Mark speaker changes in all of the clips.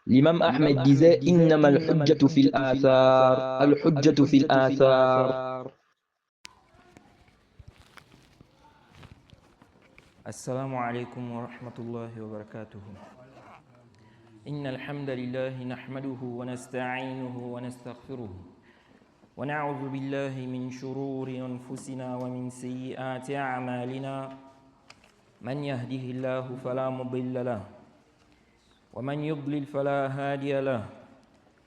Speaker 1: L'imam Ahmed disait إنما الحجة في الآثار الحجة في الآثار.
Speaker 2: السلام عليكم ورحمة الله وبركاته. إن الحمد لله نحمده ونستعينه ونستغفره ونعوذ بالله من شرور أنفسنا ومن سيئات أعمالنا. من يهده الله فلا مضل له ومن يضلل فلا هادي له،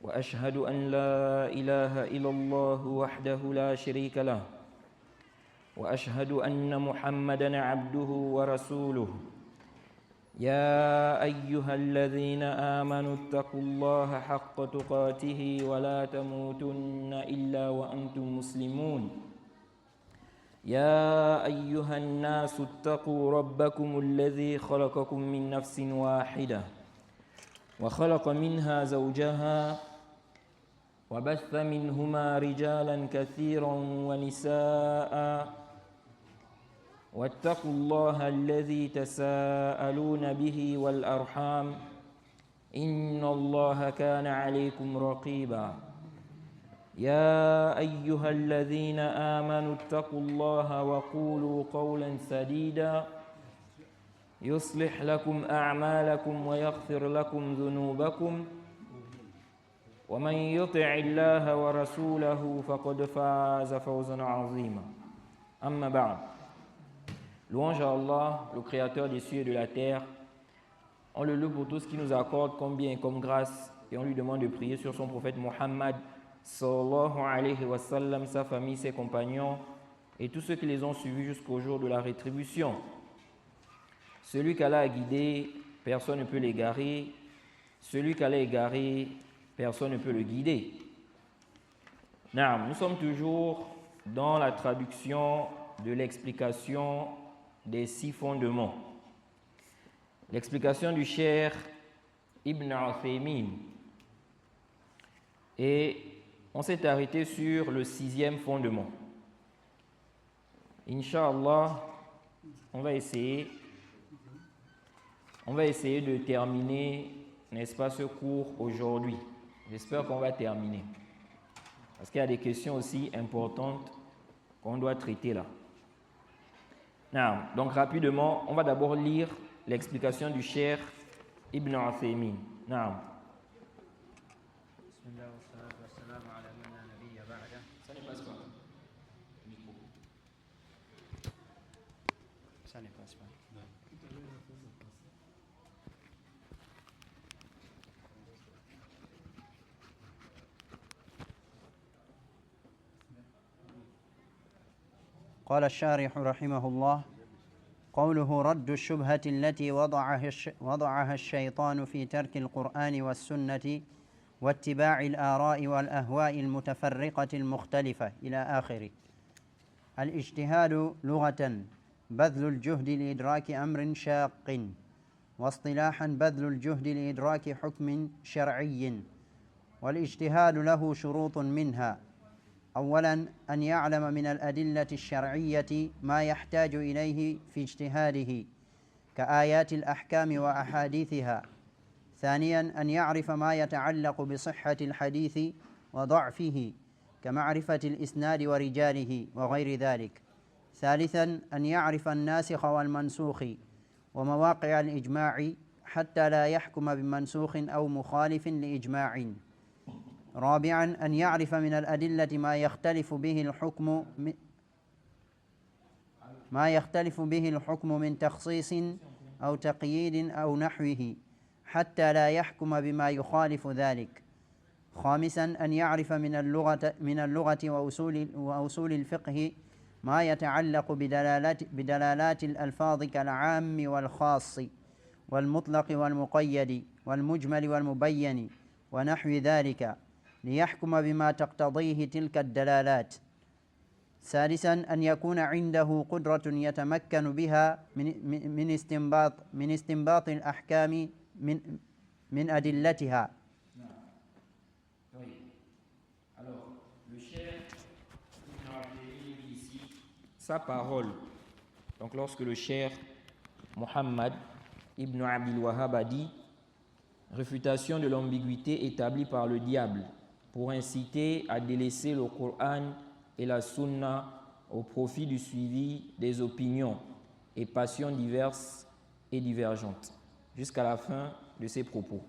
Speaker 2: وأشهد أن لا إله إلا الله وحده لا شريك له، وأشهد أن محمدًا عبده ورسوله. يا أيها الذين آمنوا اتقوا الله حق تقاته ولا تموتن إلا وأنتم مسلمون. يا أيها الناس اتقوا ربكم الذي خلقكم من نفس واحدة وخلق منها زوجها وبث منهما رجالا كثيرا ونساء، واتقوا الله الذي تساءلون به والأرحام إن الله كان عليكم رقيبا. يا أيها الذين آمنوا اتقوا الله وقولوا قولا سديدا يصلح لكم أعمالكم ويغفر لكم ذنوبكم، ومن يطع الله ورسوله فقد فاز فوزا عظيما. أما بعد. Louange à Allah, le créateur des cieux et de la terre. On le loue pour tout ce qu'il nous accorde comme bien et comme grâce, et on lui demande de prier sur son prophète Mohammed sallallahu alayhi wa sallam, sa famille, ses compagnons et tous ceux qui les ont suivis jusqu'au jour de la rétribution. Celui qu'Allah a guidé, personne ne peut l'égarer. Celui qu'Allah a égaré, personne ne peut le guider. Nous sommes toujours dans la traduction de l'explication des 6 fondements. L'explication du Cheikh Ibn Uthaymin. Et on s'est arrêté sur le 6e fondement. Inch'Allah, on va essayer de terminer, n'est-ce pas, ce cours aujourd'hui. J'espère qu'on va terminer. Parce qu'il y a des questions aussi importantes qu'on doit traiter là. Donc rapidement, on va d'abord lire l'explication du Cheikh Ibn Uthaymin. Ça ne passe pas. Ça ne passe pas.
Speaker 3: قال الشارح رحمه الله: قوله رد الشبهة التي وضعها الشيطان في ترك القرآن والسنة واتباع الآراء والأهواء المتفرقة المختلفة إلى آخره. الاجتهاد لغة بذل الجهد لإدراك أمر شاق، واصطلاحا بذل الجهد لإدراك حكم شرعي. والاجتهاد له شروط، منها: أولا أن يعلم من الأدلة الشرعية ما يحتاج إليه في اجتهاده كآيات الأحكام وأحاديثها. ثانيا أن يعرف ما يتعلق بصحة الحديث وضعفه كمعرفة الإسناد ورجاله وغير ذلك. ثالثا أن يعرف الناسخ والمنسوخ ومواقع الإجماع حتى لا يحكم بمنسوخ أو مخالف لإجماع. رابعا أن يعرف من الأدلة ما يختلف به الحكم من تخصيص أو تقييد أو نحوه حتى لا يحكم بما يخالف ذلك. خامسا أن يعرف من اللغة وأصول الفقه ما يتعلق بدلالات الألفاظ كالعام والخاص والمطلق والمقيد والمجمل والمبين ونحو ذلك ليحكم بما تقتضيه تلك الدلالات. سادسا أن يكون عنده قدرة يتمكن بها من استنباط الأحكام من أدلتها.
Speaker 2: Alors, le cheikh dit ici sa parole. Donc, lorsque le cheikh Mohammed Ibn Abdul Wahhab a dit réfutation de l'ambiguïté établie par le diable pour inciter à délaisser le Coran et la Sunna au profit du suivi des opinions et passions diverses et divergentes, jusqu'à la fin de ses propos.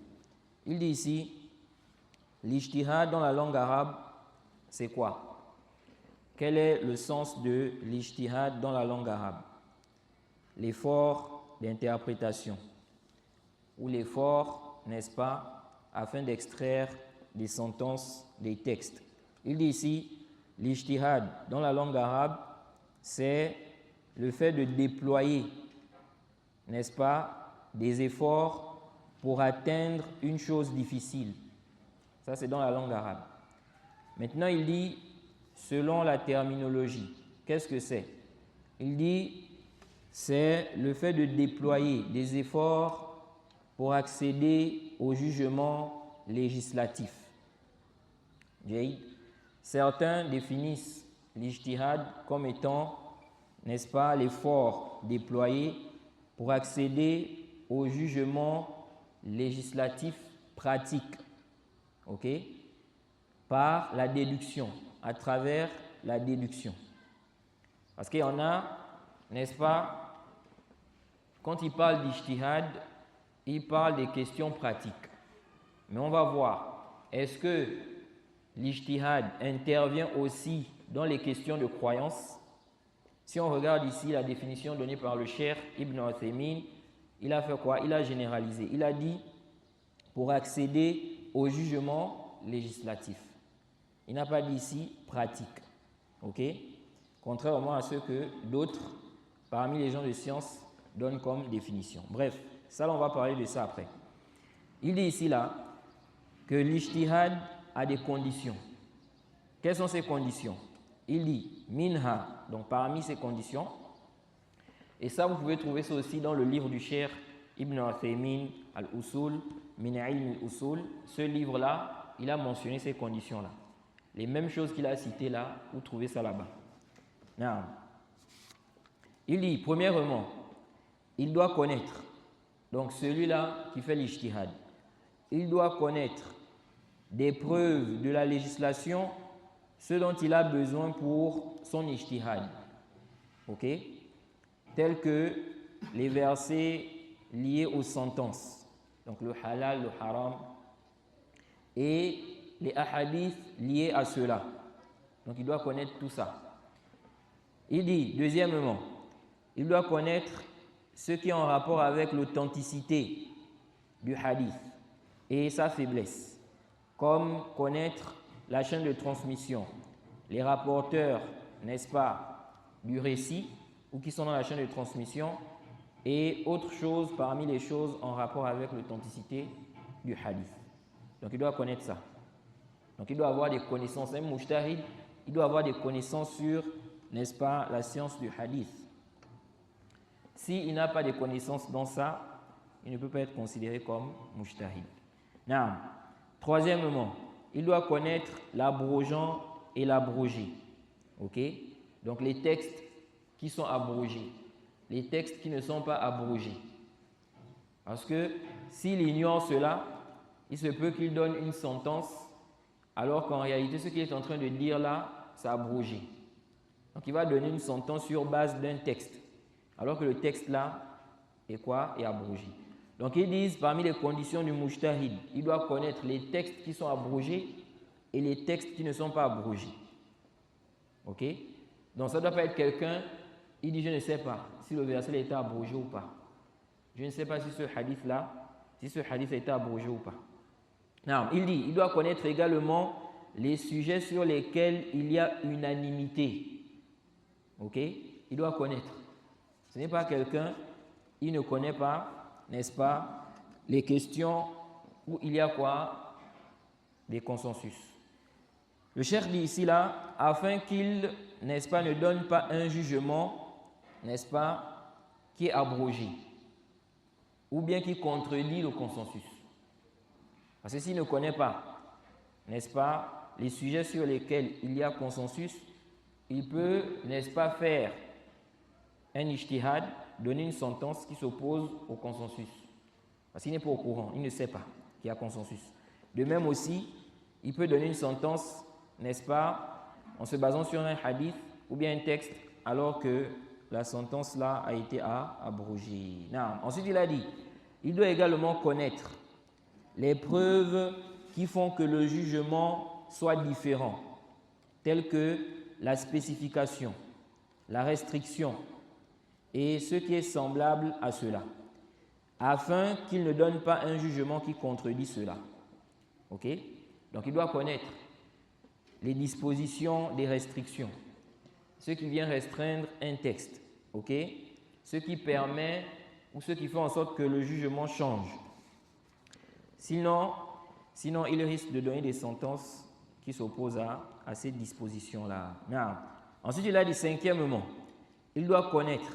Speaker 2: Il dit ici, l'ijtihad dans la langue arabe, c'est quoi? Quel est le sens de l'ijtihad dans la langue arabe? L'effort d'interprétation, ou l'effort, n'est-ce pas, afin d'extraire des sentences, des textes. Il dit ici, l'ijtihad dans la langue arabe, c'est le fait de déployer, n'est-ce pas, des efforts pour atteindre une chose difficile. Ça, c'est dans la langue arabe. Maintenant, il dit, selon la terminologie, qu'est-ce que c'est? Il dit, c'est le fait de déployer des efforts pour accéder au jugement législatif. Certains définissent l'ijtihad comme étant, n'est-ce pas, l'effort déployé pour accéder au jugement législatif pratique, ok, par la déduction, à travers la déduction. Parce qu'il y en a, n'est-ce pas, quand il parle d'ijtihad, il parle des questions pratiques. Mais on va voir, est-ce que l'ijtihad intervient aussi dans les questions de croyance? Si on regarde ici la définition donnée par le Cheikh Ibn Uthaymin, il a fait quoi? Il a généralisé. Il a dit pour accéder au jugement législatif. Il n'a pas dit ici pratique. Ok? Contrairement à ce que d'autres, parmi les gens de science, donnent comme définition. Bref, ça là, on va parler de ça après. Il dit ici là que l'ijtihad a des conditions. Quelles sont ces conditions? Il dit minha, donc parmi ces conditions, et ça vous pouvez trouver ça aussi dans le livre du Cheikh Ibn Uthaymin al-Usul, min ilm al-Usul. Ce livre-là, il a mentionné ces conditions-là. Les mêmes choses qu'il a citées là, vous trouvez ça là-bas. Non. Il dit, premièrement, il doit connaître, donc celui-là qui fait l'ijtihad, il doit connaître des preuves de la législation, ce dont il a besoin pour son ijtihad, ok, tels que les versets liés aux sentences, donc le halal, le haram, et les ahadiths liés à cela. Donc il doit connaître tout ça. Il dit, deuxièmement, il doit connaître ce qui est en rapport avec l'authenticité du hadith et sa faiblesse, comme connaître la chaîne de transmission, les rapporteurs, n'est-ce pas, du récit ou qui sont dans la chaîne de transmission et autres choses parmi les choses en rapport avec l'authenticité du hadith. Donc il doit connaître ça. Donc il doit avoir des connaissances, un mujtahid, il doit avoir des connaissances sur, n'est-ce pas, la science du hadith. S'il n'a pas de connaissances dans ça, il ne peut pas être considéré comme mujtahid. Naam. Troisièmement, il doit connaître l'abrogeant et l'abrogé. Ok? Donc les textes qui sont abrogés, les textes qui ne sont pas abrogés. Parce que s'il ignore cela, il se peut qu'il donne une sentence, alors qu'en réalité, ce qu'il est en train de dire là, c'est abrogé. Donc il va donner une sentence sur base d'un texte, alors que le texte là est quoi? Est abrogé. Donc ils disent, parmi les conditions du mujtahid, il doit connaître les textes qui sont abrogés et les textes qui ne sont pas abrogés. Ok? Donc ça ne doit pas être quelqu'un, il dit, je ne sais pas si le verset a été abrogé ou pas. Je ne sais pas si ce hadith-là, si ce hadith a été abrogé ou pas. Non, il dit, il doit connaître également les sujets sur lesquels il y a unanimité. Ok? Il doit connaître. Ce n'est pas quelqu'un, il ne connaît pas, n'est-ce pas, les questions où il y a quoi? Des consensus. Le cheikh dit ici là, afin qu'il, n'est-ce pas, ne donne pas un jugement, n'est-ce pas, qui est abrogé, ou bien qui contredit le consensus. Parce que s'il ne connaît pas, n'est-ce pas, les sujets sur lesquels il y a consensus, il peut, n'est-ce pas, faire un ijtihad, donner une sentence qui s'oppose au consensus. Parce qu'il n'est pas au courant, il ne sait pas. qu'il y a consensus. De même aussi, il peut donner une sentence, n'est-ce pas, en se basant sur un hadith ou bien un texte, alors que la sentence là a été abrogée. Ensuite, il a dit, il doit également connaître les preuves qui font que le jugement soit différent, telles que la spécification, la restriction et ce qui est semblable à cela, afin qu'il ne donne pas un jugement qui contredit cela. Ok? Donc il doit connaître les dispositions des restrictions, ce qui vient restreindre un texte, ok? Ce qui permet ou ce qui fait en sorte que le jugement change. Sinon il risque de donner des sentences qui s'opposent à ces dispositions-là. Ensuite, il a dit cinquièmement, il doit connaître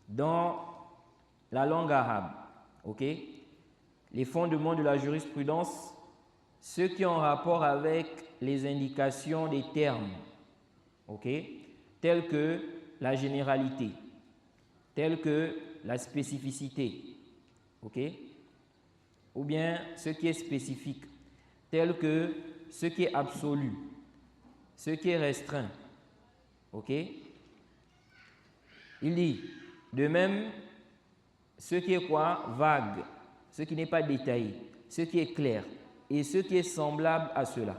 Speaker 2: dans la langue arabe, ok, les fondements de la jurisprudence, ceux qui ont rapport avec les indications des termes, ok, tels que la généralité, tels que la spécificité, ok, ou bien ce qui est spécifique, tel que ce qui est absolu, ce qui est restreint, ok. Il dit, de même, ce qui est quoi? Vague, ce qui n'est pas détaillé, ce qui est clair et ce qui est semblable à cela,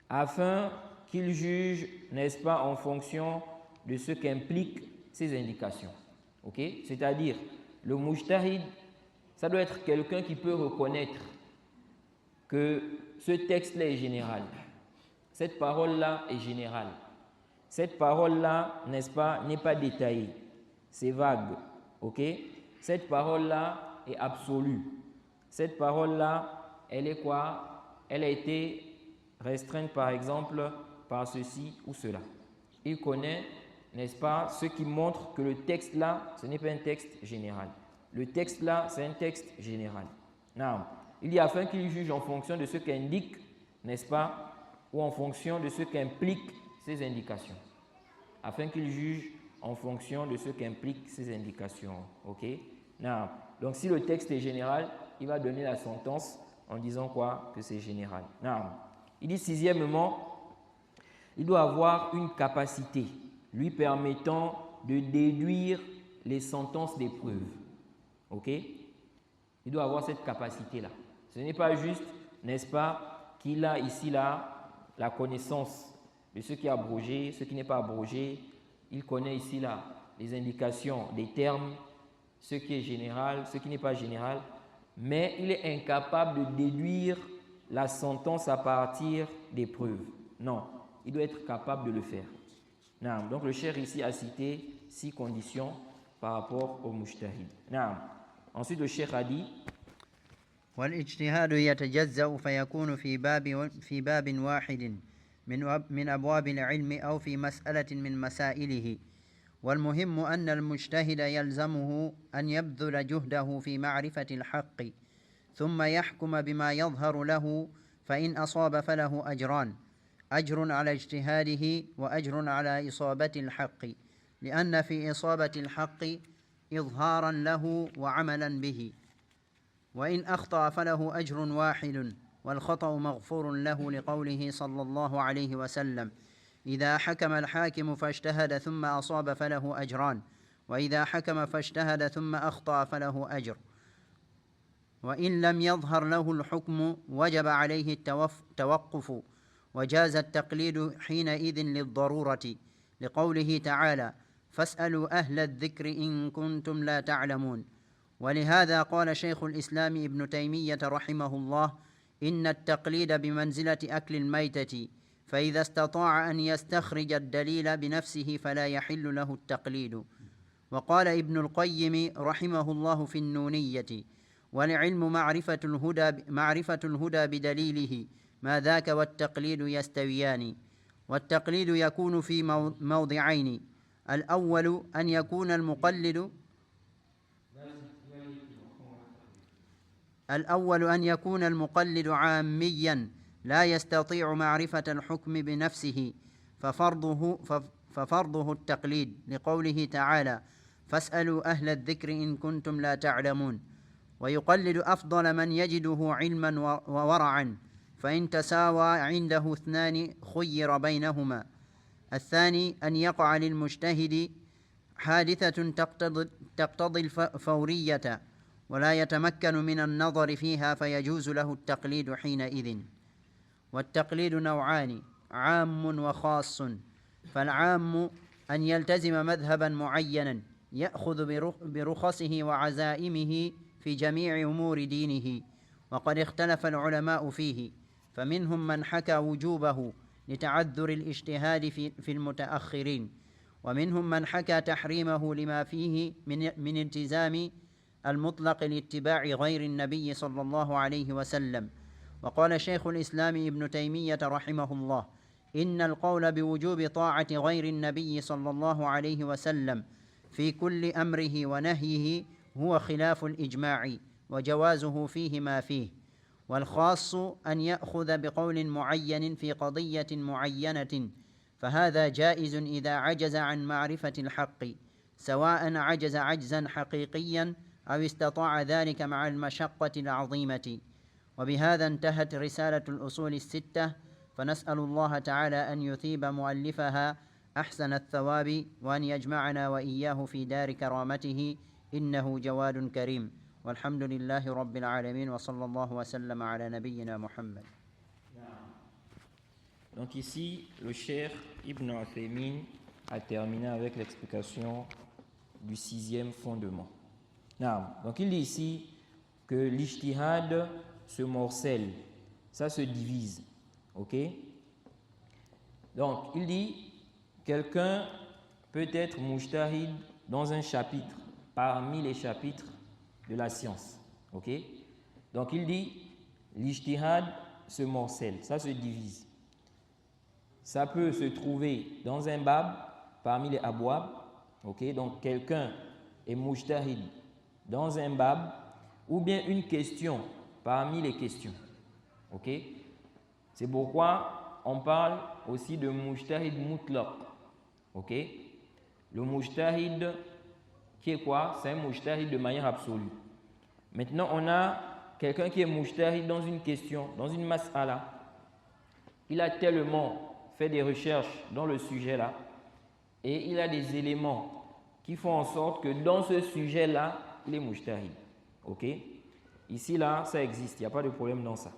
Speaker 2: afin qu'il juge, n'est-ce pas, en fonction de ce qu'impliquent ces indications. Ok? C'est-à-dire, le mujtahid, ça doit être quelqu'un qui peut reconnaître que ce texte-là est général, cette parole-là est générale, cette parole-là, n'est-ce pas, n'est pas détaillée, c'est vague. Ok? Cette parole-là est absolue. Cette parole-là, elle est quoi? Elle a été restreinte, par exemple, par ceci ou cela. Il connaît, n'est-ce pas, ce qui montre que le texte-là, ce n'est pas un texte général. Le texte-là, c'est un texte général. Non. Il dit afin qu'il juge en fonction de ce qu'indique, n'est-ce pas, ou en fonction de ce qu'impliquent ces indications. Afin qu'il juge en fonction de ce qu'impliquent ces indications. Ok? Non. Donc, si le texte est général, il va donner la sentence en disant quoi? Que c'est général. Non. Il dit sixièmement, il doit avoir une capacité lui permettant de déduire les sentences des preuves. Ok? Il doit avoir cette capacité-là. Ce n'est pas juste, n'est-ce pas, qu'il a ici là la connaissance de ce qui est abrogé, ce qui n'est pas abrogé. Il connaît ici là les indications des termes, ce qui est général, ce qui n'est pas général, mais il est incapable de déduire la sentence à partir des preuves. Non, il doit être capable de le faire. Non. Donc le cheikh ici a cité 6 conditions par rapport au mujtahid. Non. Ensuite le cheikh a dit
Speaker 3: والاجتهاد يتجزأ فيكون في باب واحد من أبواب العلم أو في مسألة من مسائله، والمهم أن المجتهد يلزمه أن يبذل جهده في معرفة الحق ثم يحكم بما يظهر له، فإن أصاب فله أجران: أجر على اجتهاده وأجر على إصابة الحق، لأن في إصابة الحق إظهارا له وعملا به، وإن أخطأ فله أجر واحد والخطأ مغفور له، لقوله صلى الله عليه وسلم: إذا حكم الحاكم فاجتهد ثم أصاب فله أجران، وإذا حكم فاجتهد ثم أخطأ فله أجر، وإن لم يظهر له الحكم وجب عليه التوقف، وجاز التقليد حينئذ للضرورة، لقوله تعالى: فاسألوا أهل الذكر إن كنتم لا تعلمون. ولهذا قال شيخ الإسلام ابن تيمية رحمه الله: إن التقليد بمنزلة أكل الميتة، فإذا استطاع أن يستخرج الدليل بنفسه فلا يحل له التقليد. وقال ابن القيم رحمه الله في النونية: والعلم معرفة الهدى بدليله، ما ذاك والتقليد يستويان. والتقليد يكون في موضعين: الأول أن يكون المقلد عاميا لا يستطيع معرفة الحكم بنفسه، ففرضه التقليد، لقوله تعالى: فاسألوا أهل الذكر إن كنتم لا تعلمون. ويقلد أفضل من يجده علما وورعا، فإن تساوى عنده اثنان خير بينهما. الثاني أن يقع للمجتهد حادثة تقتضي الفورية ولا يتمكن من النظر فيها فيجوز له التقليد حينئذ. والتقليد نوعان: عام وخاص. فالعام أن يلتزم مذهبا معينا يأخذ برخصه وعزائمه في جميع أمور دينه، وقد اختلف العلماء فيه، فمنهم من حكى وجوبه لتعذر الاجتهاد في المتأخرين، ومنهم من حكى تحريمه لما فيه من التزام المطلق لاتباع غير النبي صلى الله عليه وسلم. وقال شيخ الإسلام ابن تيمية رحمه الله: إن القول بوجوب طاعة غير النبي صلى الله عليه وسلم في كل أمره ونهيه هو خلاف الإجماع، وجوازه فيه ما فيه. والخاص أن يأخذ بقول معين في قضية معينة، فهذا جائز إذا عجز عن معرفة الحق، سواء عجز عجزا حقيقيا أو استطاع ذلك مع المشقة العظيمة. وبهذا انتهت رسالة الأصول الستة، فنسأل الله تعالى أن يثيب مؤلفها أحسن الثواب، وأن يجمعنا وإياه في دار كرامته، إنه جواد كريم. والحمد لله رب العالمين، وصلى الله وسلم على نبينا محمد.
Speaker 2: Donc ici, le Cheikh Ibn Uthaymin a terminé avec l'explication du 6e fondement. Donc il dit ici que l'ijtihad se morcelle, ça se divise. Ok? Donc il dit quelqu'un peut être mujtahid dans un chapitre parmi les chapitres de la science. Ok? Donc il dit l'ijtihad se morcelle, ça se divise. Ça peut se trouver dans un bab parmi les abwab. Ok? Donc quelqu'un est mujtahid dans un bab, ou bien une question parmi les questions. Ok? C'est pourquoi on parle aussi de mujtahid mutlaq. Ok? Le mujtahid qui est quoi? C'est un mujtahid de manière absolue. Maintenant, on a quelqu'un qui est mujtahid dans une question, dans une mas'ala. Il a tellement fait des recherches dans le sujet-là et il a des éléments qui font en sorte que dans ce sujet-là, il est mujtahid. Ok? Ici, là, ça existe, il n'y a pas de problème dans ça.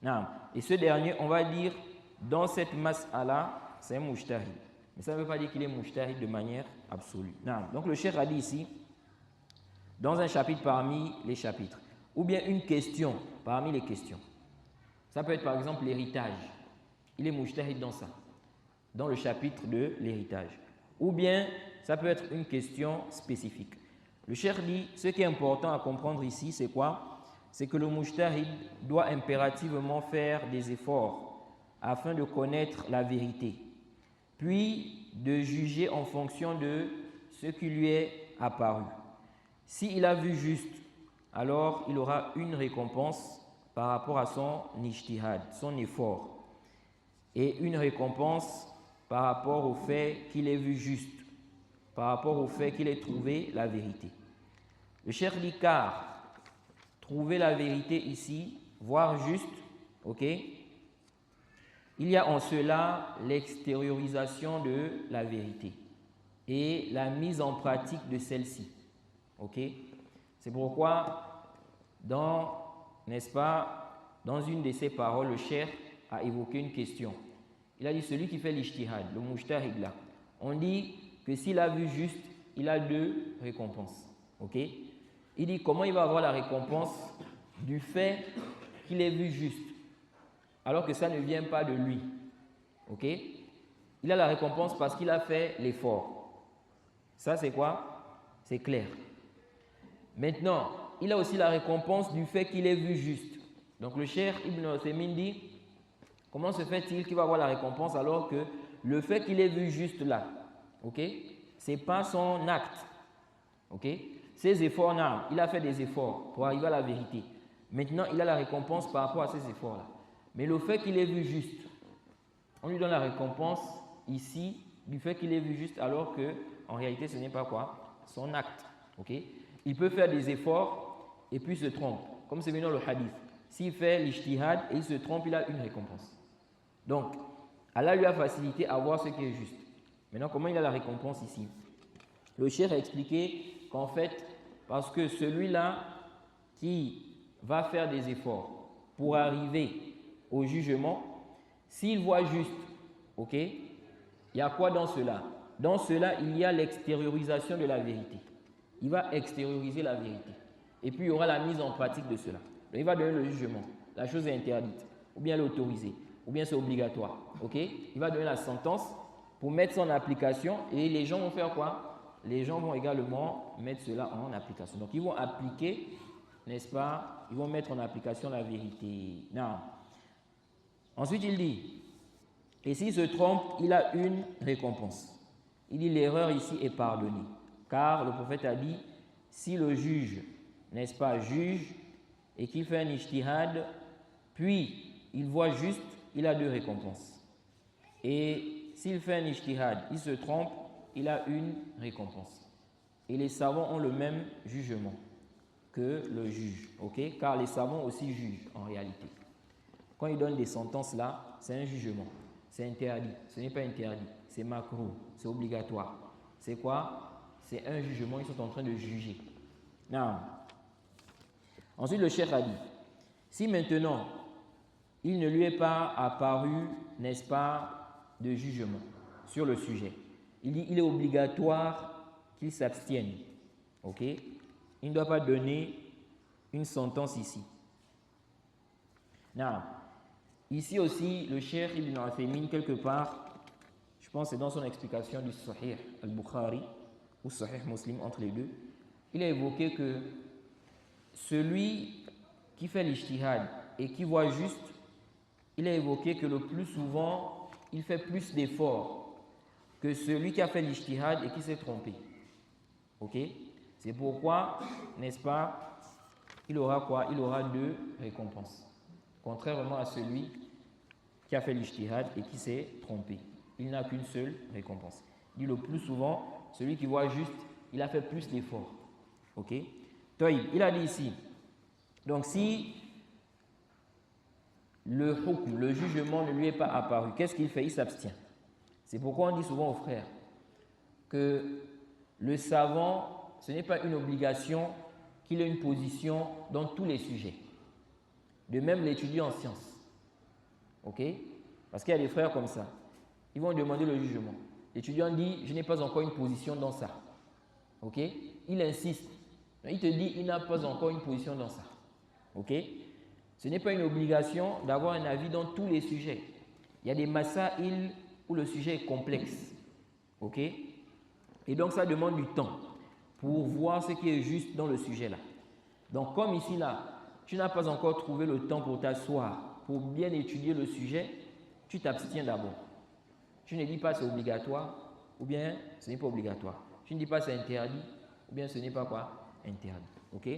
Speaker 2: Non. Et ce dernier, on va dire, dans cette mas'ala, c'est un mujtahid. Mais ça ne veut pas dire qu'il est mujtahid de manière absolue. Non. Donc le cheikh a dit ici, dans un chapitre parmi les chapitres, ou bien une question parmi les questions. Ça peut être par exemple l'héritage. Il est mujtahid dans ça, dans le chapitre de l'héritage. Ou bien, ça peut être une question spécifique. Le cheikh dit, ce qui est important à comprendre ici, c'est quoi? C'est que le mujtahid doit impérativement faire des efforts afin de connaître la vérité, puis de juger en fonction de ce qui lui est apparu. S'il a vu juste, alors il aura une récompense par rapport à son ijtihad, son effort, et une récompense par rapport au fait qu'il ait vu juste, par rapport au fait qu'il ait trouvé la vérité. Le cheikh dit car trouver la vérité ici, voir juste, ok, il y a en cela l'extériorisation de la vérité et la mise en pratique de celle-ci. Ok? C'est pourquoi, n'est-ce pas, dans une de ses paroles, le cheikh a évoqué une question. Il a dit celui qui fait l'ijtihad, le mujtahid là, on dit que s'il a vu juste, il a 2 récompenses. Ok? Il dit comment il va avoir la récompense du fait qu'il ait vu juste, alors que ça ne vient pas de lui. Ok? Il a la récompense parce qu'il a fait l'effort. Ça c'est quoi? C'est clair. Maintenant, il a aussi la récompense du fait qu'il ait vu juste. Donc le cheikh Ibn Uthaymin dit comment se fait-il qu'il va avoir la récompense alors que le fait qu'il ait vu juste là, ok, c'est pas son acte. Ok? Ses efforts, non, il a fait des efforts pour arriver à la vérité. Maintenant, il a la récompense par rapport à ces efforts-là. Mais le fait qu'il ait vu juste, on lui donne la récompense ici du fait qu'il ait vu juste alors que en réalité ce n'est pas quoi? Son acte. Ok? Il peut faire des efforts et puis se trompe, comme c'est venu dans le hadith, s'il fait l'ijtihad et il se trompe, il a une récompense. Donc, Allah lui a facilité à voir ce qui est juste. Maintenant, comment il a la récompense ici? Le cheikh a expliqué qu'en fait, parce que celui-là qui va faire des efforts pour arriver au jugement, s'il voit juste, ok, il y a quoi dans cela? Dans cela, il y a l'extériorisation de la vérité. Il va extérioriser la vérité. Et puis, il y aura la mise en pratique de cela. Donc, il va donner le jugement. La chose est interdite, ou bien elle est autorisée, ou bien c'est obligatoire. Ok? Il va donner la sentence pour mettre ça en application et les gens vont faire quoi? Les gens vont également mettre cela en application. Donc, ils vont appliquer, n'est-ce pas? Ils vont mettre en application la vérité. Non. Ensuite, il dit, et s'il se trompe, il a une récompense. Il dit, l'erreur ici est pardonnée. Car le prophète a dit, si le juge, n'est-ce pas, juge et qu'il fait un ijtihad, puis il voit juste, il a deux récompenses. Et s'il fait un ijtihad, il se trompe, il a une récompense. Et les savants ont le même jugement que le juge, ok? Car les savants aussi jugent en réalité. Quand ils donnent des sentences là, c'est un jugement. C'est interdit, ce n'est pas interdit, c'est makruh, c'est obligatoire. C'est quoi? C'est un jugement, ils sont en train de juger. Non. Ensuite, le cheikh a dit, si maintenant, il ne lui est pas apparu, n'est-ce pas, de jugement sur le sujet, il dit, il est obligatoire qu'il s'abstienne. Ok? Il ne doit pas donner une sentence ici. Non. Ici aussi, le cheikh Ibn Uthaymin, quelque part, je pense que c'est dans son explication du Sahih al-Bukhari ou Sahih Muslim, entre les deux, il a évoqué que celui qui fait l'ijtihad et qui voit juste, il a évoqué que le plus souvent, il fait plus d'efforts que celui qui a fait l'ijtihad et qui s'est trompé. Ok? C'est pourquoi, n'est-ce pas, il aura quoi? Il aura deux récompenses. Contrairement à celui qui a fait l'ijtihad et qui s'est trompé. Il n'a qu'une seule récompense. Il dit le plus souvent, celui qui voit juste, il a fait plus d'efforts. Ok? Taïb, il a dit ici, donc si le hukm, le jugement ne lui est pas apparu, qu'est-ce qu'il fait? Il s'abstient. C'est pourquoi on dit souvent aux frères que le savant, ce n'est pas une obligation qu'il ait une position dans tous les sujets. De même l'étudiant en sciences. Ok? Parce qu'il y a des frères comme ça. Ils vont demander le jugement. L'étudiant dit, je n'ai pas encore une position dans ça. Ok? Il insiste. Il te dit, il n'a pas encore une position dans ça. Ok? Ce n'est pas une obligation d'avoir un avis dans tous les sujets. Il y a des masaïl où le sujet est complexe. Ok? Et donc ça demande du temps pour voir ce qui est juste dans le sujet là. Donc comme ici là, tu n'as pas encore trouvé le temps pour t'asseoir, pour bien étudier le sujet, tu t'abstiens d'abord. Tu ne dis pas c'est obligatoire ou bien ce n'est pas obligatoire. Tu ne dis pas c'est interdit ou bien ce n'est pas quoi? Interdit. Ok?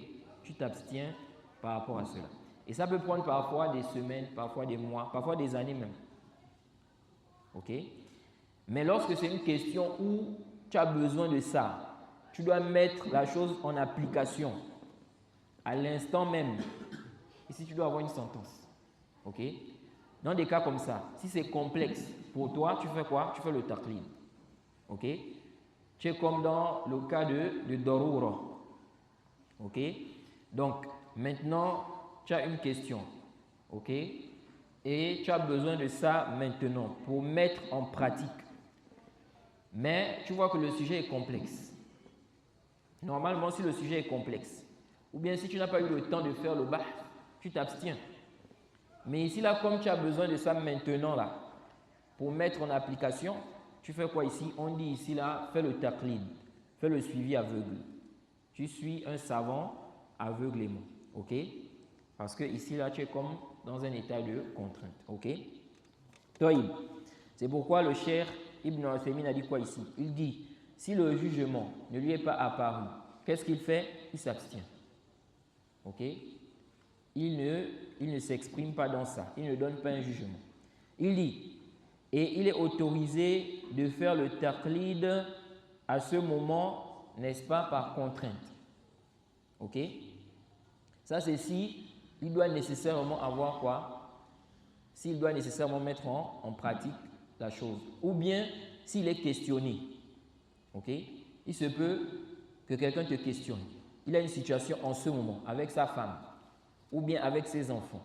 Speaker 2: Tu t'abstiens par rapport à cela. Et ça peut prendre parfois des semaines, parfois des mois, parfois des années même. Ok? Mais lorsque c'est une question où tu as besoin de ça, tu dois mettre la chose en application à l'instant même. Ici, tu dois avoir une sentence. Ok? Dans des cas comme ça, si c'est complexe pour toi, tu fais quoi? Tu fais le taqlid. Ok? Tu es comme dans le cas de Darura. Ok? Donc, maintenant, tu as une question. Ok? Et tu as besoin de ça maintenant pour mettre en pratique. Mais tu vois que le sujet est complexe. Normalement, si le sujet est complexe, ou bien si tu n'as pas eu le temps de faire le bahth, tu t'abstiens. Mais ici, là, comme tu as besoin de ça maintenant, là, pour mettre en application, tu fais quoi ici? On dit ici, là, fais le taqlid, fais le suivi aveugle. Tu suis un savant aveuglément, ok? Parce que ici, là, tu es comme dans un état de contrainte, ok? Taïb. C'est pourquoi le cheikh Ibn Uthaymin a dit quoi ici? Il dit, si le jugement ne lui est pas apparu, qu'est-ce qu'il fait? Il s'abstient, ok? Il ne s'exprime pas dans ça, il ne donne pas un jugement. Il dit, et il est autorisé de faire le taqlid à ce moment, n'est-ce pas, par contrainte. Ok? Ça, c'est si il doit nécessairement avoir quoi? S'il doit nécessairement mettre en pratique la chose. Ou bien s'il est questionné. Ok? Il se peut que quelqu'un te questionne. Il a une situation en ce moment avec sa femme ou bien avec ses enfants.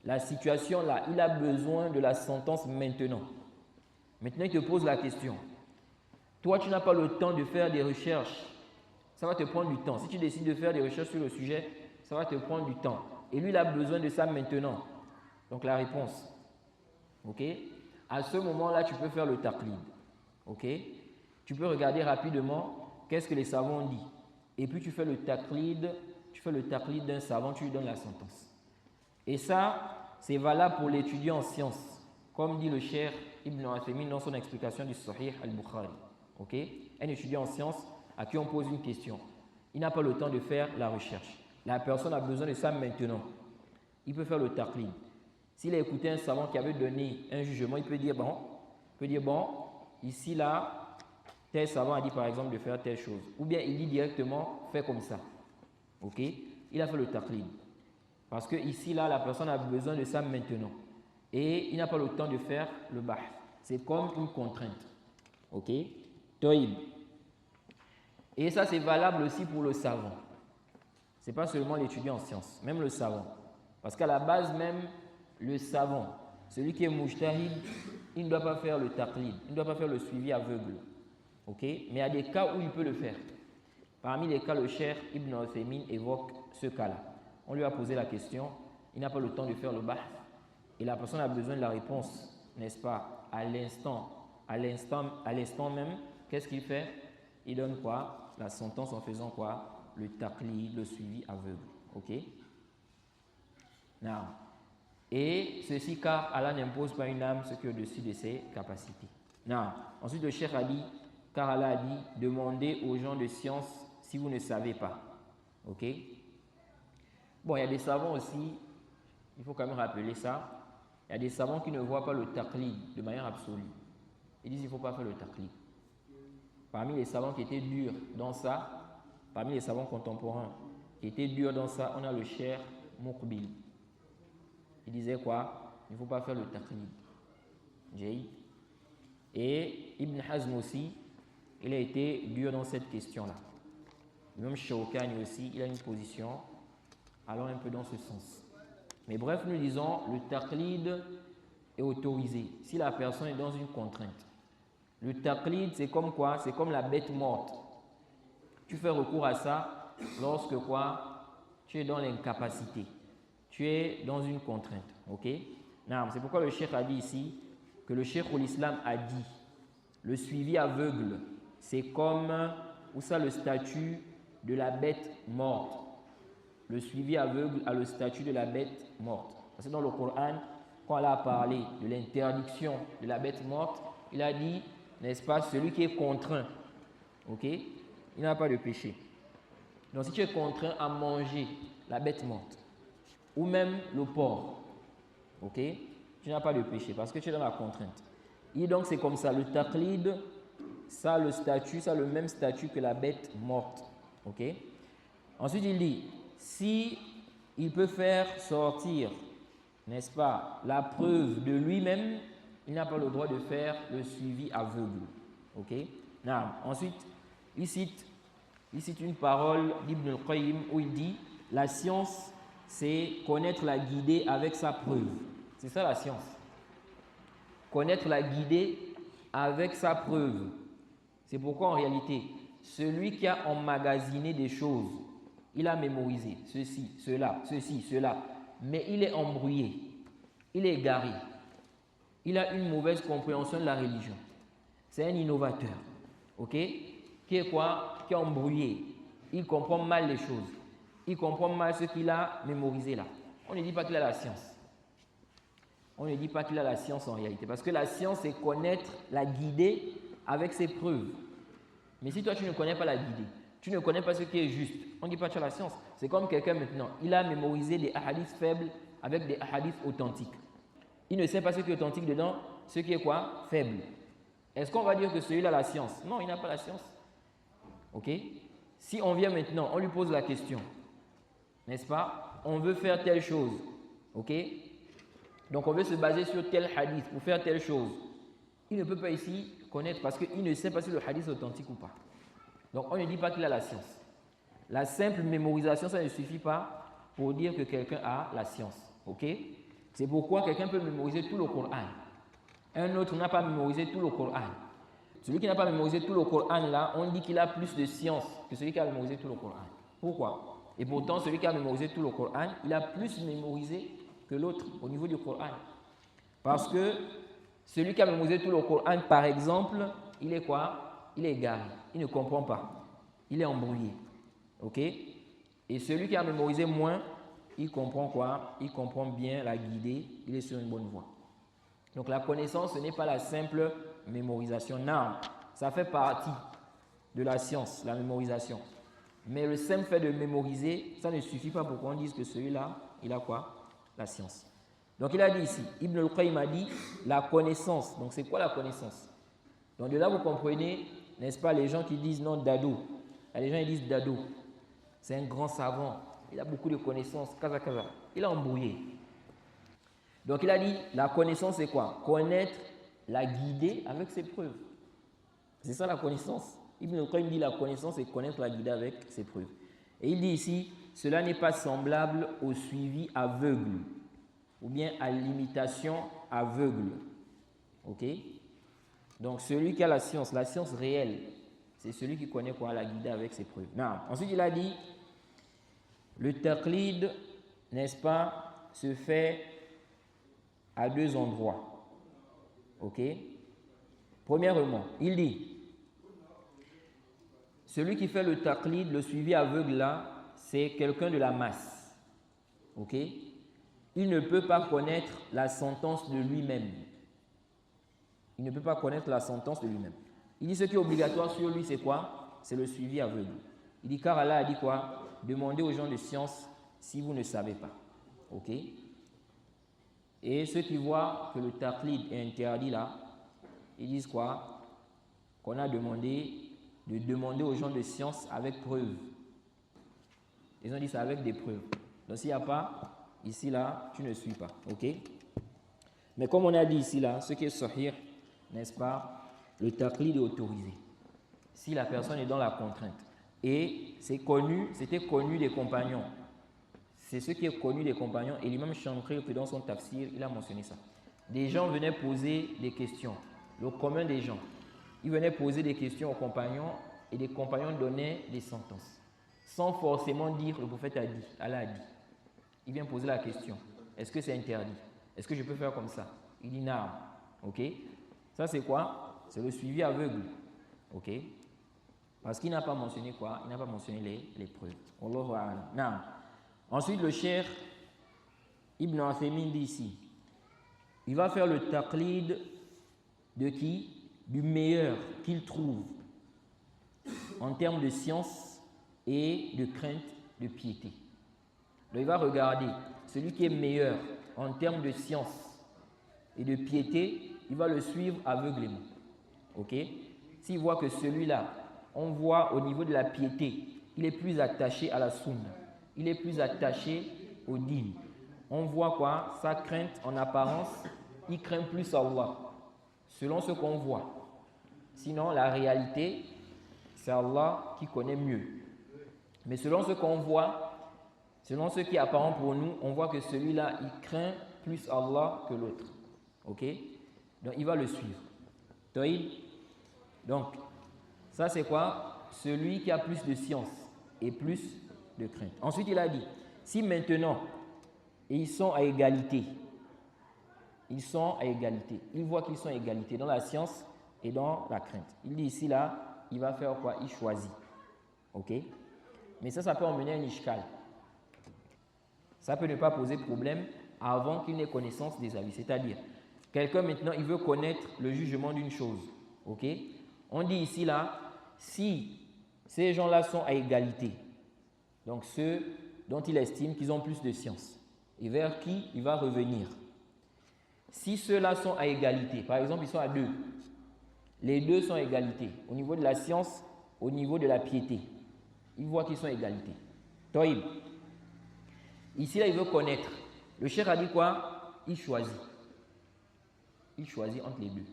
Speaker 2: La situation là, il a besoin de la sentence maintenant. Maintenant, il te pose la question. Toi, tu n'as pas le temps de faire des recherches. Ça va te prendre du temps. Si tu décides de faire des recherches sur le sujet, ça va te prendre du temps. Et lui, il a besoin de ça maintenant. Donc, la réponse. Ok? À ce moment-là, tu peux faire le taqlid. Ok? Tu peux regarder rapidement qu'est-ce que les savants ont dit. Et puis, tu fais le taqlid d'un savant, tu lui donnes la sentence. Et ça, c'est valable pour l'étudiant en sciences, comme dit le Cheikh Ibn Uthaymin dans son explication du Sahih al-Bukhari. Ok? Un étudiant en sciences à qui on pose une question. Il n'a pas le temps de faire la recherche. La personne a besoin de ça maintenant. Il peut faire le taqlid. S'il a écouté un savant qui avait donné un jugement, il peut dire bon, ici là, tel savant a dit par exemple de faire telle chose. Ou bien il dit directement, fais comme ça. Ok? Il a fait le taqlid. Parce que ici là, la personne a besoin de ça maintenant. Et il n'a pas le temps de faire le bahth. C'est comme une contrainte. Ok? Toïb. Et ça, c'est valable aussi pour le savant. Ce n'est pas seulement l'étudiant en sciences, même le savant. Parce qu'à la base même, le savant, celui qui est mujtahid, il ne doit pas faire le taqlid, il ne doit pas faire le suivi aveugle. Ok? Mais il y a des cas où il peut le faire. Parmi les cas, le Cheikh Ibn Uthaymin évoque ce cas-là. On lui a posé la question, il n'a pas le temps de faire le bahth, et la personne a besoin de la réponse, n'est-ce pas, à l'instant même. Qu'est-ce qu'il fait? Il donne quoi? La sentence en faisant quoi? Le taqlid, le suivi aveugle. Ok? Now. Et ceci car Allah n'impose pas une âme ce qui est au-dessus de ses capacités. Now. Ensuite, le Cheikh a dit, car Allah a dit, demandez aux gens de science si vous ne savez pas. Ok? Bon, il y a des savants aussi, il faut quand même rappeler ça. Il y a des savants qui ne voient pas le taqlid de manière absolue. Ils disent qu'il ne faut pas faire le taqlid. Parmi les savants qui étaient durs dans ça, parmi les savants contemporains qui étaient durs dans ça, on a le Cheikh Muqbil. Il disait quoi? Il ne faut pas faire le taqlid. Et Ibn Hazm aussi, il a été dur dans cette question-là. Même Shawkani aussi, il a une position allant un peu dans ce sens. Mais bref, nous disons, le taqlid est autorisé si la personne est dans une contrainte. Le taqlid, c'est comme quoi? C'est comme la bête morte. Tu fais recours à ça lorsque quoi? Tu es dans l'incapacité. Tu es dans une contrainte. Ok? C'est pourquoi le cheikh a dit ici que le cheikh l'Islam a dit le suivi aveugle, c'est comme le statut de la bête morte. Le suivi aveugle a le statut de la bête morte. Parce que dans le Coran, quand Allah a parlé de l'interdiction de la bête morte, il a dit, n'est-ce pas, celui qui est contraint, ok, il n'a pas de péché. Donc si tu es contraint à manger la bête morte, ou même le porc, ok, tu n'as pas de péché parce que tu es dans la contrainte. Et donc c'est comme ça, le taqlid, ça a le même statut que la bête morte, ok. Ensuite il dit, si il peut faire sortir, n'est-ce pas, la preuve de lui-même, il n'a pas le droit de faire le suivi aveugle. Ok? Ensuite, il cite une parole d'Ibn al-Qayyim où il dit la science, c'est connaître la guidée avec sa preuve. C'est ça la science. Connaître la guidée avec sa preuve. C'est pourquoi en réalité, celui qui a emmagasiné des choses, il a mémorisé ceci, cela, mais il est embrouillé, il est égaré, il a une mauvaise compréhension de la religion. C'est un innovateur, ok? Qui est quoi? Qui est embrouillé, il comprend mal les choses, il comprend mal ce qu'il a mémorisé là. On ne dit pas qu'il a la science. On ne dit pas qu'il a la science en réalité, parce que la science, c'est connaître la guidée avec ses preuves. Mais si toi, tu ne connais pas la guidée, tu ne connais pas ce qui est juste, on ne dit pas que tu as la science. C'est comme quelqu'un maintenant, il a mémorisé des hadiths faibles avec des hadiths authentiques. Il ne sait pas ce qui est authentique dedans, ce qui est quoi? Faible. Est-ce qu'on va dire que celui-là a la science? Non, il n'a pas la science. Ok? Si on vient maintenant, on lui pose la question, n'est-ce pas? On veut faire telle chose, ok? Donc on veut se baser sur tel hadith pour faire telle chose. Il ne peut pas ici connaître parce qu'il ne sait pas si le hadith est authentique ou pas. Donc on ne dit pas qu'il a la science. La simple mémorisation, ça ne suffit pas pour dire que quelqu'un a la science, ok? C'est pourquoi quelqu'un peut mémoriser tout le Coran. Un autre n'a pas mémorisé tout le Coran. Celui qui n'a pas mémorisé tout le Coran, là, on dit qu'il a plus de science que celui qui a mémorisé tout le Coran. Pourquoi? Et pourtant, celui qui a mémorisé tout le Coran, il a plus mémorisé que l'autre au niveau du Coran. Parce que celui qui a mémorisé tout le Coran, par exemple, il est quoi? Il est égaré, il ne comprend pas, il est embrouillé. Ok? Et celui qui a mémorisé moins, il comprend quoi? Il comprend bien la guidée, il est sur une bonne voie. Donc la connaissance, ce n'est pas la simple mémorisation. Non, ça fait partie de la science, la mémorisation. Mais le simple fait de mémoriser, ça ne suffit pas pour qu'on dise que celui-là, il a quoi? La science. Donc il a dit ici, Ibn al-Qayyim a dit la connaissance. Donc c'est quoi la connaissance? Donc de là vous comprenez, n'est-ce pas, les gens qui disent non Dado. Les gens ils disent Dado. C'est un grand savant, il a beaucoup de connaissances, kaza kaza. Il a embrouillé. Donc il a dit la connaissance c'est quoi? Connaître la guidée avec ses preuves. C'est ça la connaissance. Ibn al-Qayyim dit la connaissance c'est connaître la guidée avec ses preuves. Et il dit ici, cela n'est pas semblable au suivi aveugle ou bien à l'imitation aveugle. Ok? Donc celui qui a la science réelle, c'est celui qui connaît quoi? La guidée avec ses preuves. Non. Ensuite il a dit, le taqlid, n'est-ce pas, se fait à deux endroits. Ok? Premièrement, il dit, celui qui fait le taqlid, le suivi aveugle là, c'est quelqu'un de la masse. Ok? Il ne peut pas connaître la sentence de lui-même. Il ne peut pas connaître la sentence de lui-même. Il dit ce qui est obligatoire sur lui, c'est quoi? C'est le suivi aveugle. Il dit car Allah a dit quoi? Demandez aux gens de science si vous ne savez pas. Ok? Et ceux qui voient que le taqlid est interdit là, ils disent quoi? Qu'on a demandé de demander aux gens de science avec preuve. Ils ont dit ça avec des preuves. Donc s'il n'y a pas, ici là, tu ne suis pas. Ok? Mais comme on a dit ici là, ce qui est sahih, n'est-ce pas? Le taqlid est autorisé. Si la personne est dans la contrainte. Et c'est connu, c'était connu des compagnons. C'est ce qui est connu des compagnons. Et l'imam Shankri, que dans son tafsir, il a mentionné ça. Des gens venaient poser des questions. Le commun des gens. Ils venaient poser des questions aux compagnons et les compagnons donnaient des sentences. Sans forcément dire le prophète a dit, Allah a dit. Il vient poser la question. Est-ce que c'est interdit? Est-ce que je peux faire comme ça? Il dit non. Ok? Ça c'est quoi? C'est le suivi aveugle. Ok? Parce qu'il n'a pas mentionné quoi? Il n'a pas mentionné les preuves. Allahu a'lam. Non. Ensuite, le cheikh Ibn Uthaymin dit ici, il va faire le taqlid de qui? Du meilleur qu'il trouve en termes de science et de crainte, de piété. Donc, il va regarder celui qui est meilleur en termes de science et de piété, il va le suivre aveuglément. Ok? S'il voit que celui-là, on voit au niveau de la piété, il est plus attaché à la sunna, il est plus attaché au dîn. On voit quoi? Sa crainte en apparence, il craint plus Allah, selon ce qu'on voit. Sinon, la réalité, c'est Allah qui connaît mieux. Mais selon ce qu'on voit, selon ce qui est apparent pour nous, on voit que celui-là, il craint plus Allah que l'autre. Ok? Donc, il va le suivre. Donc, ça c'est quoi? Celui qui a plus de science et plus de crainte. Ensuite, il a dit, si maintenant, ils sont à égalité, ils voient qu'ils sont à égalité dans la science et dans la crainte. Il dit ici, là, il va faire quoi? Il choisit. Ok? Mais ça peut emmener un ishkal. Ça peut ne pas poser problème avant qu'il n'ait connaissance des avis. C'est-à-dire, quelqu'un maintenant, il veut connaître le jugement d'une chose. Ok? On dit ici, là, si ces gens-là sont à égalité, donc ceux dont il estime qu'ils ont plus de science, et vers qui il va revenir. Si ceux-là sont à égalité, par exemple, ils sont à deux, les deux sont à égalité, au niveau de la science, au niveau de la piété, ils voient qu'ils sont à égalité. Toïb. Ici, là, il veut connaître. Le cheikh a dit quoi? Il choisit. Il choisit entre les deux.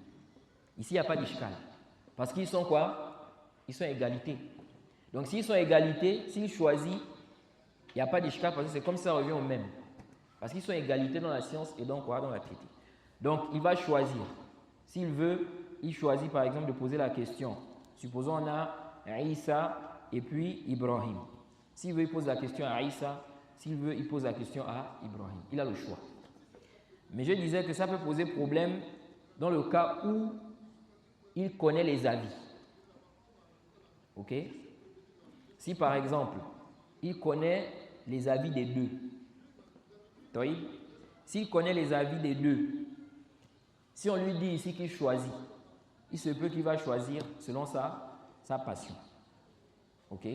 Speaker 2: Ici, il n'y a pas d'ishkal. Parce qu'ils sont quoi? Ils sont égalité. Donc, s'ils sont égalité, s'il choisit, il n'y a pas d'ishkal parce que c'est comme ça revient au même. Parce qu'ils sont égalité dans la science et dans quoi? Dans la critique. Donc, il va choisir. S'il veut, il choisit par exemple de poser la question. Supposons on a Isa et puis Ibrahim. S'il veut, il pose la question à Isa. S'il veut, il pose la question à Ibrahim. Il a le choix. Mais je disais que ça peut poser problème dans le cas où il connaît les avis. Ok? Si par exemple, il connaît les avis des deux. S'il connaît les avis des deux, si on lui dit ici qu'il choisit, il se peut qu'il va choisir selon sa passion. Ok?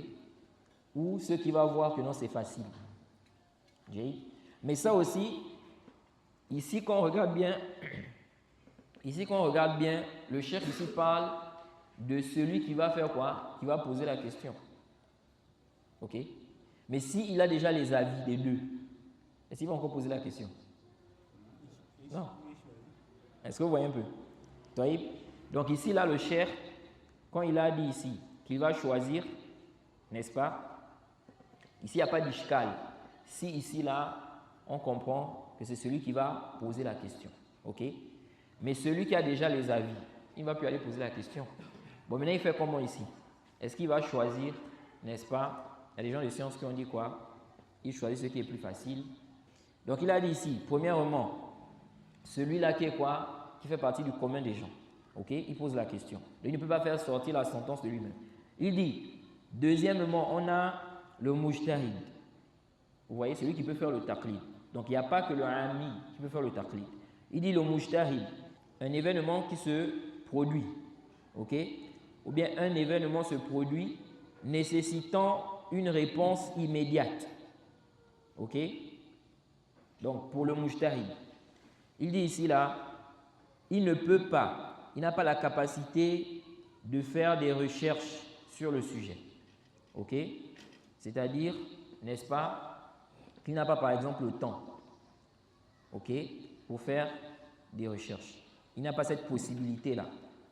Speaker 2: Ou ceux qui va voir que non, c'est facile. Mais ça aussi, ici quand on regarde bien, le cheikh ici parle de celui qui va faire quoi? Qui va poser la question. Ok? Mais s'il a déjà les avis des deux, est-ce qu'il va encore poser la question? Non. Est-ce que vous voyez un peu? Donc ici, là, le cheikh, quand il a dit ici qu'il va choisir, n'est-ce pas? Ici, il n'y a pas d'ishkal. Si ici, là, on comprend que c'est celui qui va poser la question. Ok? Mais celui qui a déjà les avis, il ne va plus aller poser la question. Bon, maintenant, il fait comment ici? Est-ce qu'il va choisir, n'est-ce pas? Il y a des gens de sciences qui ont dit quoi? Il choisit ce qui est plus facile. Donc, il a dit ici, premièrement, celui-là qui est quoi? Qui fait partie du commun des gens. Ok? Il pose la question. Il ne peut pas faire sortir la sentence de lui-même. Il dit, deuxièmement, on a le mujtahid. Vous voyez, celui qui peut faire le taqlid. Donc, il n'y a pas que le ami qui peut faire le taqlid. Il dit le mujtahid, un événement qui se produit. Ok? Ou bien un événement se produit nécessitant une réponse immédiate. Ok? Donc, pour le mujtahid, il dit ici, là, il ne peut pas, il n'a pas la capacité de faire des recherches sur le sujet. Ok? C'est-à-dire, n'est-ce pas, qu'il n'a pas, par exemple, le temps, ok, pour faire des recherches. Il n'a pas cette possibilité-là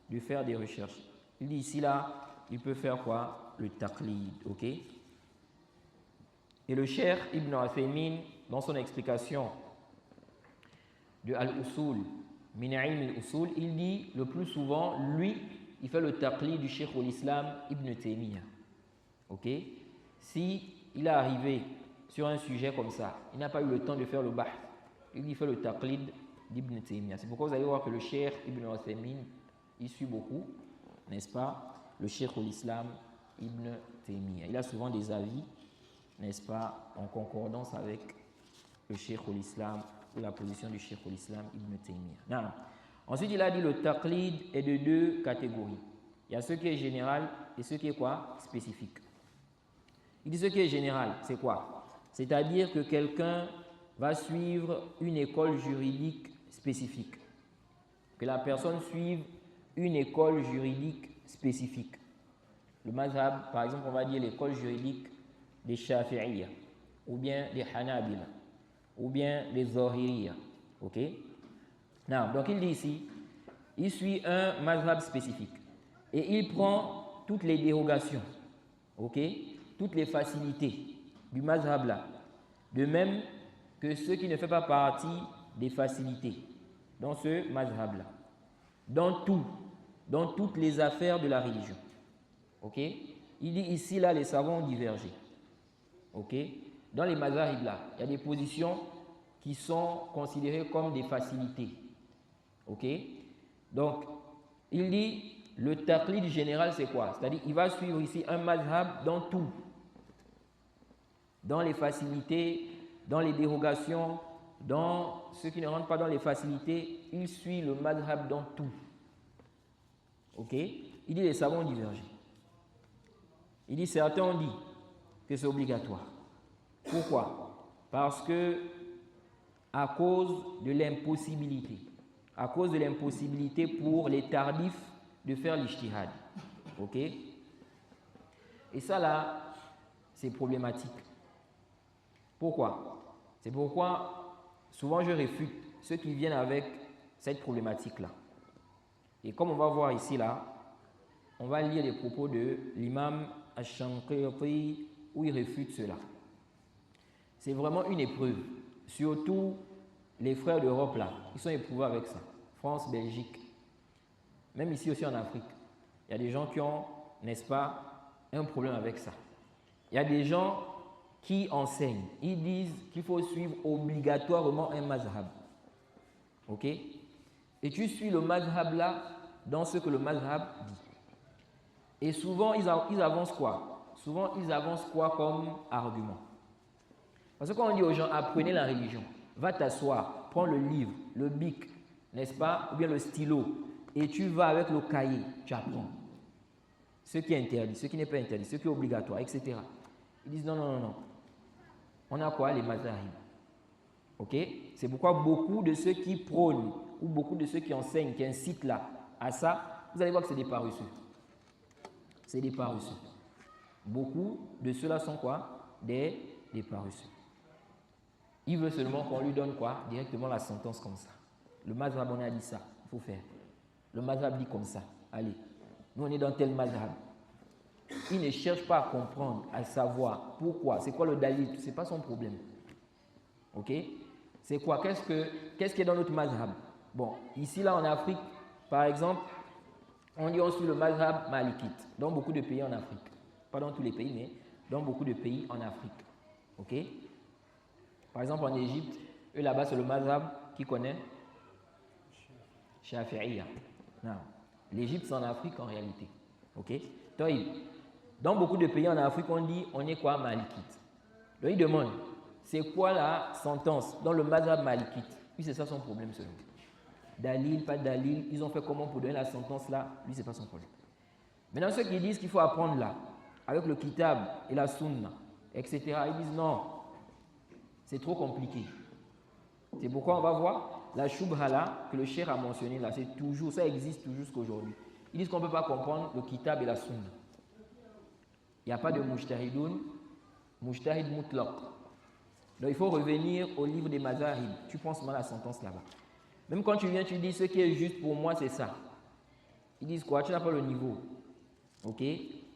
Speaker 2: de faire des recherches. Il dit ici, là, il peut faire quoi? Le taqlid, ok? Et le cheikh Ibn Uthaymin, dans son explication de Al-Usul, Min Ilm al-Usul, il dit le plus souvent, lui, il fait le taqlid du cheikh al-Islam Ibn Taymiyyah. Ok? Si il est arrivé sur un sujet comme ça, il n'a pas eu le temps de faire le bahth, il fait le taqlid d'Ibn Taymiyyah. C'est pourquoi vous allez voir que le cheikh Ibn Uthaymin, il suit beaucoup, n'est-ce pas, le cheikh al-Islam Ibn Taymiyyah. Il a souvent des avis, n'est-ce pas, en concordance avec le cheikh al-Islam ou la position du cheikh al-Islam Ibn Taymiyyah. Ensuite, il a dit le taqlid est de deux catégories. Il y a ce qui est général et ce qui est quoi? Spécifique. Il dit ce qui est général, c'est quoi? C'est-à-dire que quelqu'un va suivre une école juridique spécifique. Que la personne suive une école juridique spécifique. Le mazhab, par exemple, on va dire l'école juridique des Shafi'iyya, ou bien des Hanabila, ou bien des Zahiriyya. Ok? Non, donc il dit ici, il suit un mazhab spécifique. Et il prend toutes les dérogations, ok, toutes les facilités du mazhab là. De même que ceux qui ne font pas partie des facilités dans ce mazhab là. Dans tout, dans toutes les affaires de la religion. Ok? Il dit ici là, les savants ont divergé. Ok? Dans les mazahib là, il y a des positions qui sont considérées comme des facilités. Ok? Donc, il dit, le taqlid général, c'est quoi? C'est-à-dire, il va suivre ici un mazhab dans tout. Dans les facilités, dans les dérogations, dans ceux qui ne rentrent pas dans les facilités, il suit le mazhab dans tout. Ok? Il dit, les savants ont divergé. Il dit, certains ont dit que c'est obligatoire. Pourquoi? Parce que, à cause de l'impossibilité. À cause de l'impossibilité pour les tardifs de faire l'ijtihad. Ok? Et ça là, c'est problématique. Pourquoi? C'est pourquoi souvent je réfute ceux qui viennent avec cette problématique-là. Et comme on va voir ici, là, on va lire les propos de l'imam Ash-Shanqiti où il réfute cela. C'est vraiment une épreuve. Surtout les frères d'Europe, là, ils sont éprouvés avec ça. France, Belgique, même ici aussi en Afrique. Il y a des gens qui ont, n'est-ce pas, un problème avec ça. Il y a des gens qui enseignent. Ils disent qu'il faut suivre obligatoirement un mazhab. Ok? Et tu suis le mazhab là dans ce que le mazhab dit. Et souvent, ils avancent quoi? Souvent, ils avancent quoi comme argument? Parce que quand on dit aux gens, apprenez la religion, va t'asseoir, prends le livre, le bic, n'est-ce pas? Ou bien le stylo, et tu vas avec le cahier, tu apprends. Ce qui est interdit, ce qui n'est pas interdit, ce qui est obligatoire, etc. Ils disent non, non, non, non. On a quoi? Les mazahib. Ok? C'est pourquoi beaucoup de ceux qui prônent, ou beaucoup de ceux qui enseignent, qui incitent là, à ça, vous allez voir que c'est des paresseux. C'est des paresseux. Beaucoup de ceux-là sont quoi? Des paresseux. Il veut seulement qu'on lui donne quoi? Directement la sentence comme ça. Le mazhab, on a dit ça, il faut faire. Le mazhab dit comme ça. Allez, nous on est dans tel mazhab. Il ne cherche pas à comprendre, à savoir pourquoi, c'est quoi le dalil, c'est pas son problème. Ok? C'est quoi? Qu'est-ce qui est dans notre mazhab? Bon, ici là en Afrique, par exemple, on dit on suit le mazhab malikite dans beaucoup de pays en Afrique. Pas dans tous les pays, mais dans beaucoup de pays en Afrique. Ok? Par exemple en Égypte, eux là-bas c'est le mazhab qui connaît Shafi'iyya. L'Égypte c'est en Afrique en réalité. Ok? Donc, dans beaucoup de pays en Afrique, on dit on est quoi? Malikite. Donc il demande, c'est quoi la sentence dans le mazhab malikite? Lui c'est ça son problème selon lui. Dalil, pas dalil, ils ont fait comment pour donner la sentence là? Lui c'est pas son problème. Maintenant ceux qui disent qu'il faut apprendre là, avec le kitab et la sunna, etc., ils disent non, c'est trop compliqué. C'est pourquoi on va voir la shubha là, que le cheikh a mentionné là, c'est toujours, ça existe toujours jusqu'aujourd'hui. Ils disent qu'on ne peut pas comprendre le kitab et la sunna. Il n'y a pas de mujtahidoun, mujtahid mutlaq. Donc il faut revenir au livre des mazahib. Tu prends seulement la sentence là-bas. Même quand tu viens, tu dis ce qui est juste pour moi, c'est ça. Ils disent quoi? Tu n'as pas le niveau. Ok?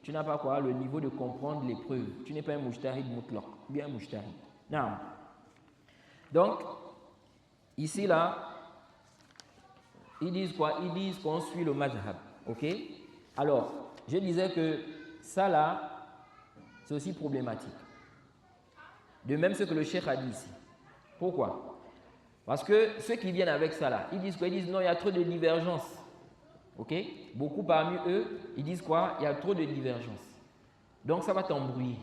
Speaker 2: Tu n'as pas quoi? Le niveau de comprendre les preuves. Tu n'es pas un mujtahid mutlaq, bien un mujtahid. Non. Donc, ici là, ils disent quoi? Ils disent qu'on suit le mazhab. Ok? Alors, je disais que ça là, c'est aussi problématique. De même ce que le cheikh a dit ici. Pourquoi? Parce que ceux qui viennent avec ça là, ils disent quoi? Ils disent non, il y a trop de divergences. Ok? Beaucoup parmi eux, ils disent quoi? Il y a trop de divergences. Donc ça va t'embrouiller.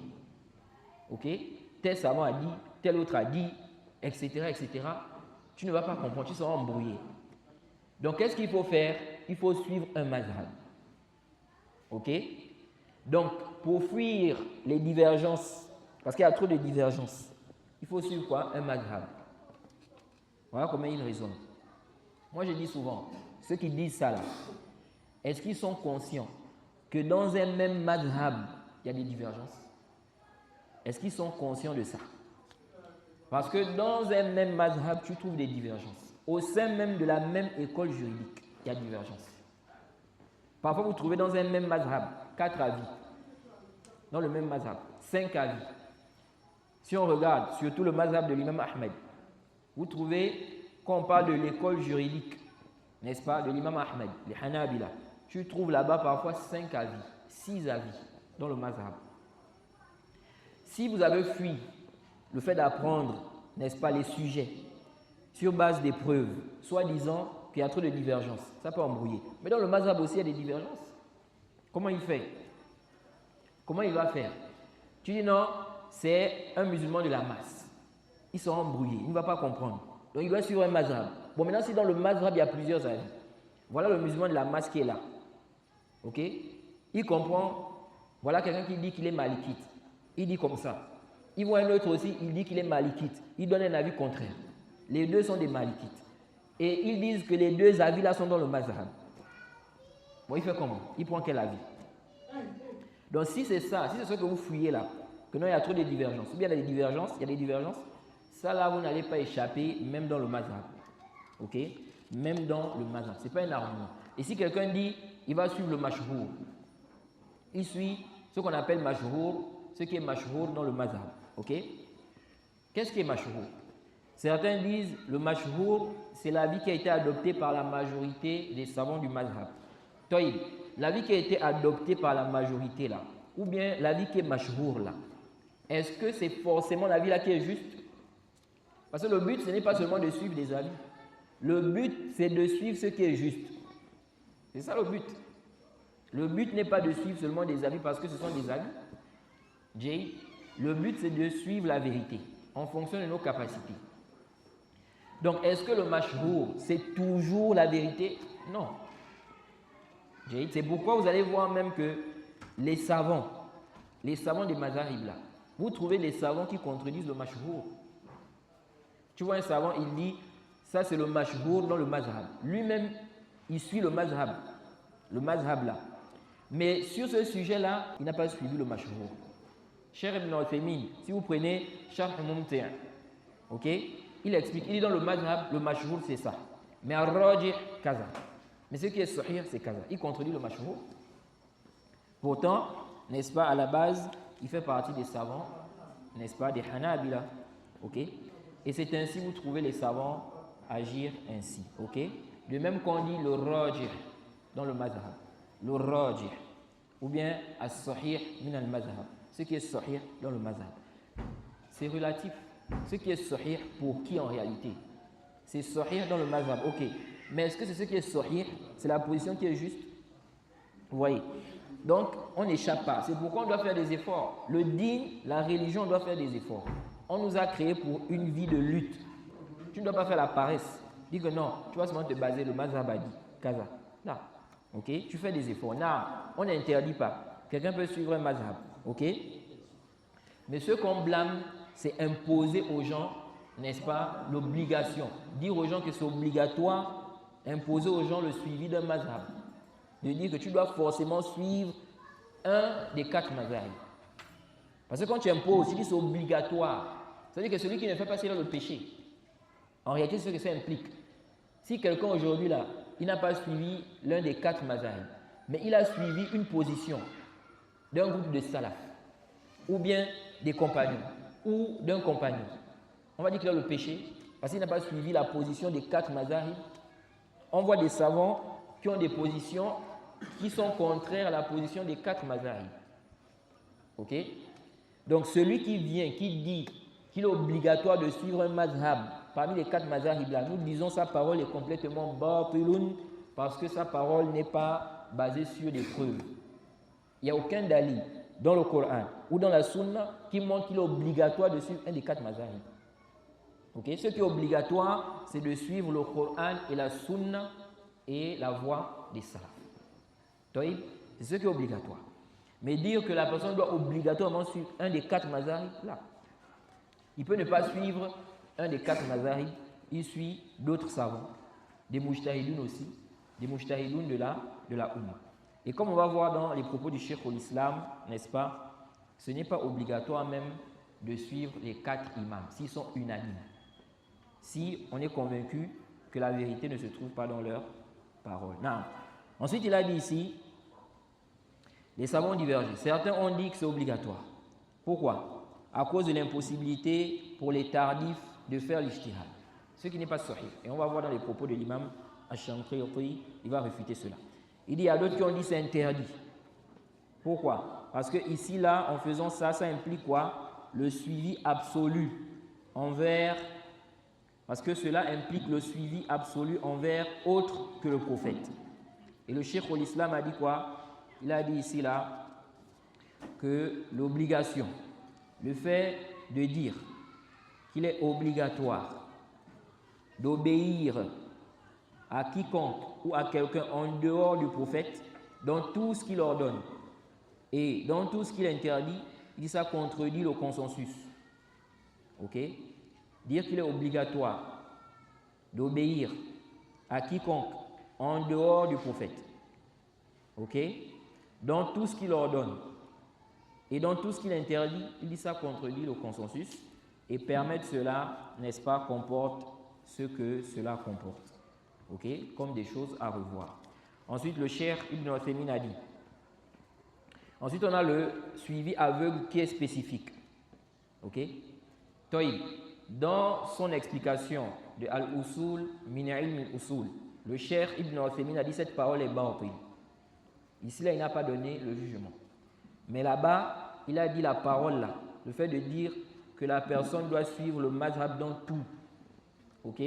Speaker 2: Ok? Tel savant a dit, tel autre a dit, etc., etc. Tu ne vas pas comprendre, tu seras embrouillé. Donc qu'est-ce qu'il faut faire? Il faut suivre un mazhab. Ok? Donc pour fuir les divergences, parce qu'il y a trop de divergences, il faut suivre quoi? Un mazhab. Voilà comment ils raisonnent. Moi je dis souvent, ceux qui disent ça là, est-ce qu'ils sont conscients que dans un même mazhab, il y a des divergences? Est-ce qu'ils sont conscients de ça? Parce que dans un même mazhab, tu trouves des divergences. Au sein même de la même école juridique, il y a divergences. Parfois, vous trouvez dans un même mazhab 4 avis. Dans le même mazhab, 5 avis. Si on regarde surtout le mazhab de l'imam Ahmed, vous trouvez, quand on parle de l'école juridique, n'est-ce pas, de l'imam Ahmed, les Hanabila, tu trouves là-bas parfois 5 avis, 6 avis dans le mazhab. Si vous avez fui le fait d'apprendre, n'est-ce pas, les sujets sur base des preuves, soi-disant qu'il y a trop de divergences, ça peut embrouiller. Mais dans le mazhab aussi, il y a des divergences. Comment il fait? Comment il va faire? Tu dis non, c'est un musulman de la masse. Ils sont embrouillés, il ne va pas comprendre. Donc il doit suivre un mazhab. Bon, maintenant, si dans le mazhab, il y a plusieurs avis, voilà le musulman de la masse qui est là. Ok? Il comprend, voilà quelqu'un qui dit qu'il est malikite. Il dit comme ça. Il voit un autre aussi, il dit qu'il est malikite. Il donne un avis contraire. Les deux sont des malikites. Et ils disent que les deux avis-là sont dans le mazhab. Bon, il fait comment? Il prend quel avis? Donc si c'est ça, si c'est ce que vous fouillez là, que non, il y a trop de divergences, ou bien il y a des divergences, Ça là, vous n'allez pas échapper même dans le mazhab. Ok? Même dans le mazhab. Ce n'est pas un argument. Et si quelqu'un dit, il va suivre le mashhour, il suit ce qu'on appelle mashhour, ce qui est mashhour dans le mazhab. Ok? Qu'est-ce qui est mashhour? Certains disent le mashhour, c'est l'avis qui a été adopté par la majorité des savants du mazhab. Toïb, l'avis qui a été adopté par la majorité là, ou bien l'avis qui est mashhour là, est-ce que c'est forcément l'avis là qui est juste? Parce que le but, ce n'est pas seulement de suivre des avis. Le but, c'est de suivre ce qui est juste. C'est ça le but. Le but n'est pas de suivre seulement des avis parce que ce sont des avis. Jay, le but, c'est de suivre la vérité en fonction de nos capacités. Donc, est-ce que le mashhour, c'est toujours la vérité? Non. Jay, c'est pourquoi vous allez voir même que les savants des mazahib là, vous trouvez des savants qui contredisent le mashhour. Tu vois un savant, il dit, ça c'est le mashhour dans le mazhab. Lui-même, il suit le mazhab là. Mais sur ce sujet-là, il n'a pas suivi le mashhour. Cheikh Ibn Uthaymin, si vous prenez Sharh Mumti', ok, il explique, il dit dans le mazhab, le mashhour c'est ça. Mais al-rajih, kaza. Mais ce qui est sahih, c'est kaza. Il contredit le mashhour. Pourtant, n'est-ce pas, à la base, il fait partie des savants, n'est-ce pas, des Hanabila, ok. Et c'est ainsi que vous trouvez les savants agir ainsi, ok. De même qu'on dit le rajih dans le mazhab, le rajih, ou bien as-sahih min al-mazhab, ce qui est sahih dans le mazhab. C'est relatif. Ce qui est sahih pour qui en réalité? C'est sahih dans le mazhab, ok. Mais est-ce que c'est ce qui est sahih? C'est la position qui est juste? Vous voyez? Donc, on n'échappe pas. C'est pourquoi on doit faire des efforts. Le din, la religion doit faire des efforts. On nous a créés pour une vie de lutte. Tu ne dois pas faire la paresse. Dis que non, tu vas seulement te baser le mazhab a dit, kaza. Non. Ok? Tu fais des efforts. Non, on n'interdit pas. Quelqu'un peut suivre un mazhab. Ok? Mais ce qu'on blâme, c'est imposer aux gens, n'est-ce pas, l'obligation. Dire aux gens que c'est obligatoire, imposer aux gens le suivi d'un mazhab. De dire que tu dois forcément suivre un des 4 mazhab. Parce que quand tu imposes, tu dis c'est obligatoire. C'est-à-dire que celui qui ne fait pas, c'est le péché. En réalité, c'est ce que ça implique. Si quelqu'un aujourd'hui, là, il n'a pas suivi l'un des 4 mazhab, mais il a suivi une position d'un groupe de salaf, ou bien des compagnons, ou d'un compagnon, on va dire qu'il a le péché, parce qu'il n'a pas suivi la position des 4 mazahib. On voit des savants qui ont des positions qui sont contraires à la position des 4 mazahib. Ok? Donc celui qui vient, qui dit qu'il est obligatoire de suivre un mazhab parmi les 4 mazahib là, nous disons sa parole est complètement batilun parce que sa parole n'est pas basée sur des preuves. Il n'y a aucun dalil dans le Coran ou dans la Sunna qui montre qu'il est obligatoire de suivre un des 4 mazahib. Okay? Ce qui est obligatoire, c'est de suivre le Coran et la Sunna et la voie des salaf. C'est ce qui est obligatoire. Mais dire que la personne doit obligatoirement suivre un des 4 mazahib, là, il peut ne pas suivre un des 4 mazahib, il suit d'autres savants, des mujtahidoun aussi, des mujtahidoun de la Ummah. Et comme on va voir dans les propos du Cheikh l'Islam, n'est-ce pas, ce n'est pas obligatoire même de suivre les 4 imams, s'ils sont unanimes. Si on est convaincu que la vérité ne se trouve pas dans leurs paroles. Non. Ensuite, il a dit ici, les savants ont divergé. Certains ont dit que c'est obligatoire. Pourquoi? À cause de l'impossibilité pour les tardifs de faire l'ijtihad. Ce qui n'est pas sahih. Et on va voir dans les propos de l'imam Ash-Shanqiti, il va réfuter cela. Il dit, il y a d'autres qui ont dit que c'est interdit. Pourquoi? Parce que ici, là, en faisant ça, ça implique quoi? Le suivi absolu envers... Parce que cela implique le suivi absolu envers autre que le prophète. Et le Cheikh l'Islam a dit quoi? Il a dit ici, là, que l'obligation, le fait de dire qu'il est obligatoire d'obéir à quiconque ou à quelqu'un en dehors du prophète dans tout ce qu'il ordonne et dans tout ce qu'il interdit, il dit ça contredit le consensus. Ok? Dire qu'il est obligatoire d'obéir à quiconque en dehors du prophète. Ok? Dans tout ce qu'il ordonne et dans tout ce qu'il interdit, il dit ça contredit le consensus. et permettre cela, n'est-ce pas, comporte ce que cela comporte. Ok, comme des choses à revoir. Ensuite, le Cheikh Ibn Uthaymin a dit. Ensuite, on a le suivi aveugle qui est spécifique. Ok, Toïb, dans son explication de Al-Usul min ilm al-Usul, le Cheikh Ibn Uthaymin a dit cette parole est batil. Ici, là, il n'a pas donné le jugement. Mais là-bas, il a dit la parole là, le fait de dire que la personne doit suivre le mazhab dans tout. Ok,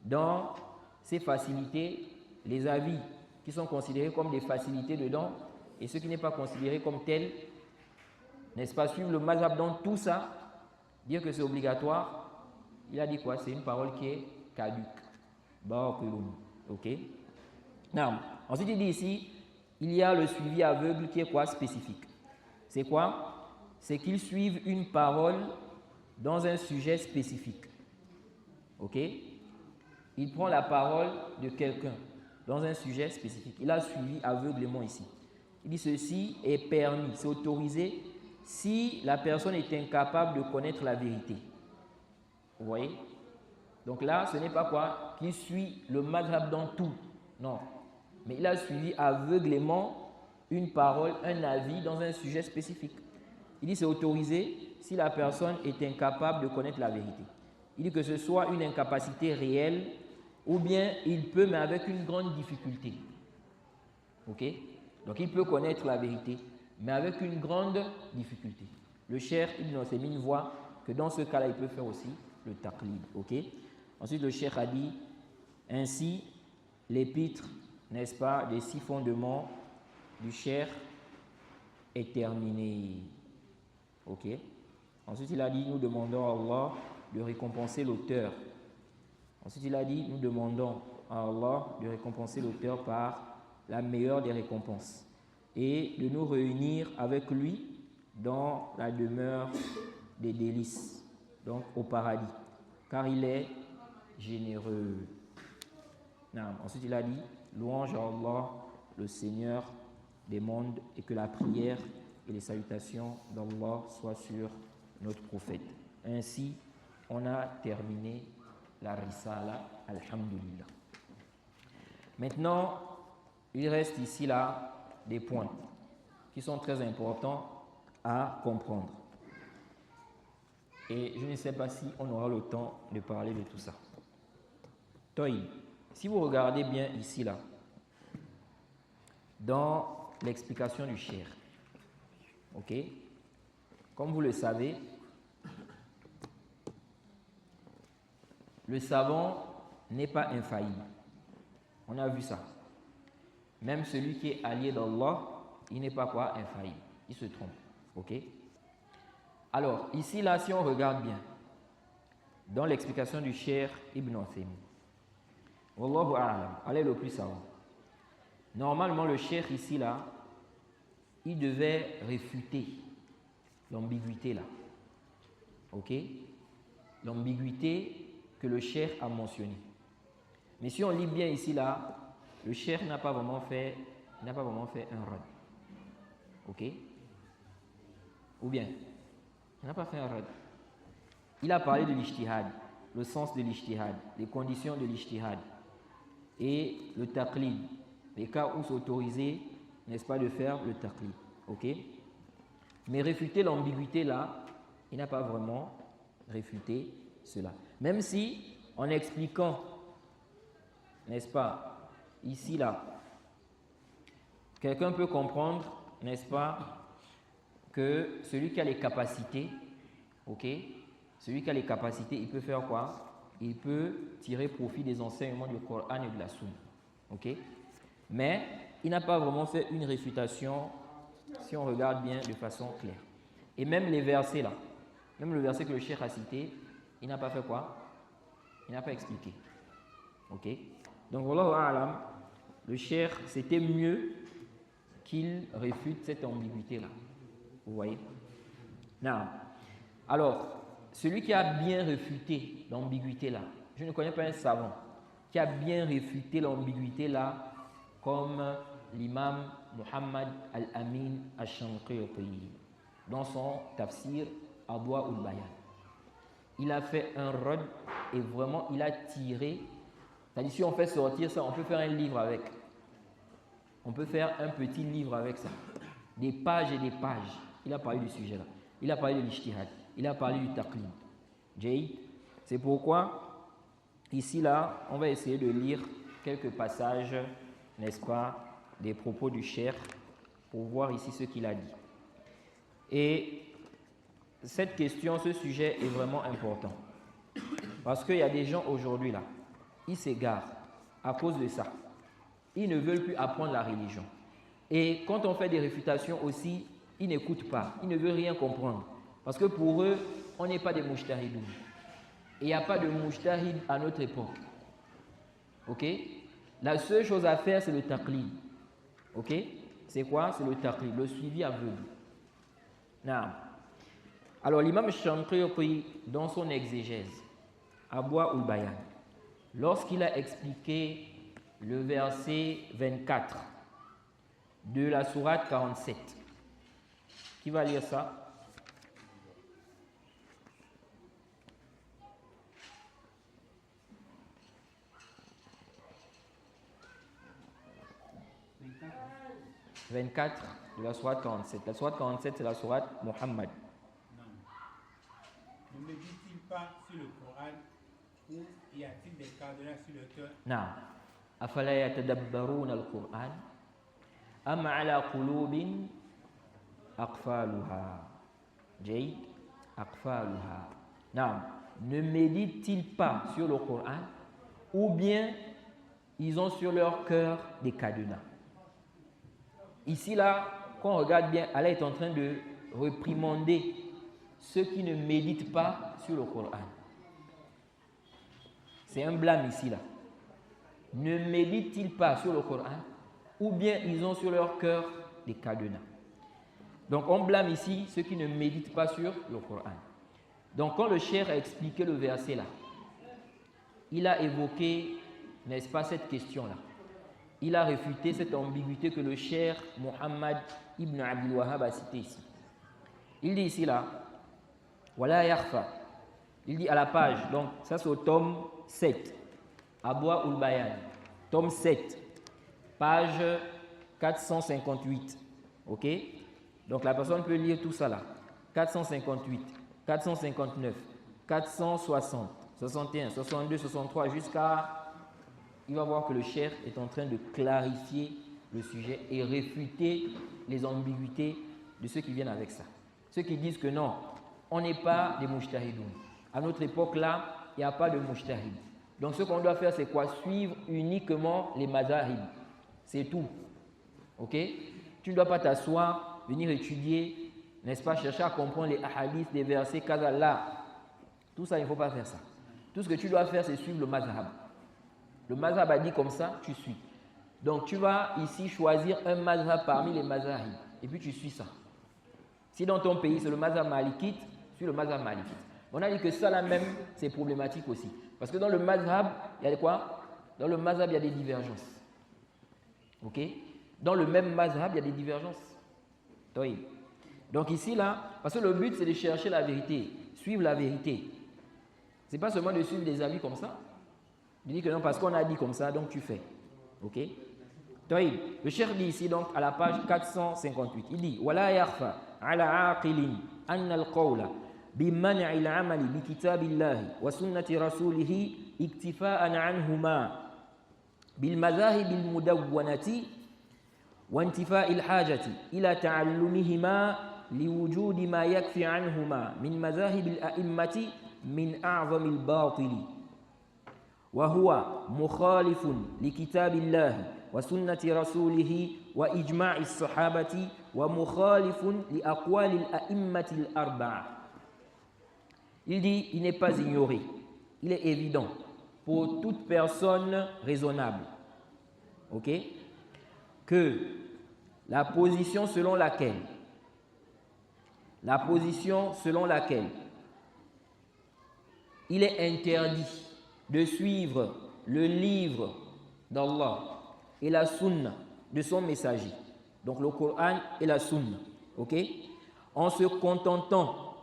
Speaker 2: dans ces facilités, les avis qui sont considérés comme des facilités dedans et ce qui n'est pas considéré comme tel, n'est-ce pas, suivre le mazhab dans tout ça, dire que c'est obligatoire, il a dit quoi? C'est une parole qui est caduque. Ok. Non. Ensuite, il dit ici, il y a le suivi aveugle qui est quoi? Spécifique. C'est quoi? C'est qu'ils suivent une parole dans un sujet spécifique. Ok? Il prend la parole de quelqu'un dans un sujet spécifique. Il a suivi aveuglément ici. Il dit ceci est permis, c'est autorisé si la personne est incapable de connaître la vérité. Vous voyez? Donc là, ce n'est pas quoi? Qu'il suit le madhab dans tout. Non. Mais il a suivi aveuglément une parole, un avis dans un sujet spécifique. Il dit c'est autorisé si la personne est incapable de connaître la vérité. Il dit que ce soit une incapacité réelle ou bien il peut, mais avec une grande difficulté. Ok? Donc il peut connaître la vérité, mais avec une grande difficulté. Le Cheikh Ibn Uthaymin voit que dans ce cas-là, il peut faire aussi le taqlid. Ok? Ensuite, le Cheikh a dit, ainsi, l'épître, n'est-ce pas, des 6 fondements du Cheikh est terminée. Ok? Ensuite, il a dit, nous demandons à Allah de récompenser l'auteur. Ensuite, il a dit, nous demandons à Allah de récompenser l'auteur par la meilleure des récompenses et de nous réunir avec lui dans la demeure des délices, donc au paradis, car il est généreux. Non. Ensuite, il a dit, louange à Allah, le Seigneur des mondes, et que la prière et les salutations d'Allah soient sur notre prophète. Ainsi, on a terminé la risala, alhamdulillah. Maintenant, il reste ici là des points qui sont très importants à comprendre. Et je ne sais pas si on aura le temps de parler de tout ça. Toïb, si vous regardez bien ici là, dans l'explication du Cheikh, ok, comme vous le savez, le savant n'est pas infaillible. On a vu ça. Même celui qui est allié d'Allah, il n'est pas quoi? Infaillible. Il se trompe. Ok? Alors, ici, là, si on regarde bien, dans l'explication du Cheikh Ibn Uthaymin, Wallahu a'lam, allez le plus savant. Normalement, le Cheikh ici, là, il devait réfuter l'ambiguïté, là. Ok? L'ambiguïté que le Cheikh a mentionnée. Mais si on lit bien ici, là, le Cheikh n'a pas vraiment fait un rad. Ok? Ou bien, il n'a pas fait un rad. Il a parlé de l'ijtihad, le sens de l'ijtihad, les conditions de l'ijtihad et le taqlid, les cas où c'est autorisé, n'est-ce pas, de faire le taqlid. Ok? Mais réfuter l'ambiguïté là, il n'a pas vraiment réfuté cela. Même si, en expliquant, n'est-ce pas, ici, là, quelqu'un peut comprendre, n'est-ce pas, que celui qui a les capacités, ok, celui qui a les capacités, il peut faire quoi? Il peut tirer profit des enseignements du Coran et de la Sunna, ok. Mais il n'a pas vraiment fait une réfutation, si on regarde bien de façon claire. Et même les versets là, même le verset que le Cheikh a cité, il n'a pas fait quoi? Il n'a pas expliqué, ok. Donc, wallahu a'lam, le Cheikh, c'était mieux qu'il réfute cette ambiguïté-là. Vous voyez? Non. Alors, celui qui a bien réfuté l'ambiguïté-là, je ne connais pas un savant qui a bien réfuté l'ambiguïté-là comme l'imam Muhammad al-Amin al-Shanqiti dans son tafsir Adwa'ul Bayan. il a fait un rod et vraiment il a tiré. C'est-à-dire si on fait sortir ça, on peut faire un livre avec. On peut faire un petit livre avec ça. Des pages et des pages. Il a parlé du sujet là. Il a parlé de l'ijtihad. Il a parlé du taqlid. Jay, c'est pourquoi ici là, on va essayer de lire quelques passages, n'est-ce pas, des propos du cheikh pour voir ici ce qu'il a dit. Et cette question, ce sujet est vraiment important. Parce qu'il y a des gens aujourd'hui là, ils s'égarent à cause de ça. Ils ne veulent plus apprendre la religion. Et quand on fait des réfutations aussi, ils n'écoutent pas, ils ne veulent rien comprendre. Parce que pour eux, on n'est pas des mujtahidoun. Et il n'y a pas de mujtahid à notre époque. Ok? La seule chose à faire, c'est le taqlid. Ok? C'est quoi? C'est le taqlid, le suivi aveugle. Non. Alors l'imam Shankiri, dans son exégèse, Abwa ul-Bayan, lorsqu'il a expliqué le verset 24 de la sourate 47, qui va lire ça? « 24 de la sourate 47. La sourate 47, c'est la sourate Muhammad.
Speaker 4: Non. Ne me dit-il pas sur le Coran ou y a-t-il des cadenas sur le cœur?
Speaker 2: Non. Afala yatadabbaruna al-Qur'an am ala qulubin aqfaluha. Jay, aqfaluha. Non. Ne méditent-ils pas sur le Coran ou bien ils ont sur leur cœur des cadenas? Ici, là, quand on regarde bien, Allah est en train de réprimander ceux qui ne méditent pas sur le Coran. C'est un blâme ici, là. Ne méditent-ils pas sur le Coran ou bien ils ont sur leur cœur des cadenas? Donc, on blâme ici ceux qui ne méditent pas sur le Coran. Donc, quand le cheikh a expliqué le verset, là, il a évoqué, n'est-ce pas, cette question-là. Il a réfuté cette ambiguïté que le cheikh Muhammad ibn Abdul Wahhab a cité ici. Il dit ici là, Wala yakhfa. Il dit à la page, donc ça c'est au tome 7, Abwa ul-Bayan, tome 7, page 458. Ok? Donc la personne peut lire tout ça là. 458, 459, 460, 61, 62, 63 jusqu'à... Il va voir que le cheikh est en train de clarifier le sujet et réfuter les ambiguïtés de ceux qui viennent avec ça. Ceux qui disent que non, on n'est pas des mujtahidoun. À notre époque là, il n'y a pas de mujtahid. Donc ce qu'on doit faire, c'est quoi? Suivre uniquement les mazahib. C'est tout. Ok? Tu ne dois pas t'asseoir, venir étudier, n'est-ce pas, chercher à comprendre les hadiths, les versets, là. Tout ça, il ne faut pas faire ça. Tout ce que tu dois faire, c'est suivre le mazhab. Le mazhab a dit comme ça, tu suis. Donc tu vas ici choisir un mazhab parmi les mazahib et puis tu suis ça. Si dans ton pays c'est le mazhab malikite, suis le mazhab malikite. On a dit que ça là même c'est problématique aussi. Parce que dans le mazhab, il y a quoi? Dans le mazhab, il y a des divergences. Ok? Dans le même mazhab, il y a des divergences. Oui. Donc ici là, parce que le but c'est de chercher la vérité, suivre la vérité. C'est pas seulement de suivre des avis comme ça. Il dit que non, parce qu'on a dit comme ça, donc tu fais. Ok? Le cheikh dit ici, donc, à la page 458, il dit Wala yakhfa ala aqilin anna al-qawla biman'i al-amali bi kitabillahi wa sunnati rasulihi iktifa'an anhuma bil madhahib al-mudawwanati wa intifa'i al-hajati ila ta'allumihima liwujudi ma yakfi anhuma min madhahib al-a'immati min a'zami al-batili. وهو مخالف لكتاب الله وسنة رسوله وإجماع الصحابة ومخالف لأقوال الأئمة الأربعة. Il dit, il n'est pas ignoré, il est évident pour toute personne raisonnable, ok, que la position selon laquelle il est interdit de suivre le livre d'Allah et la sunna de son messager, donc le Coran et la sunna, ok, en se contentant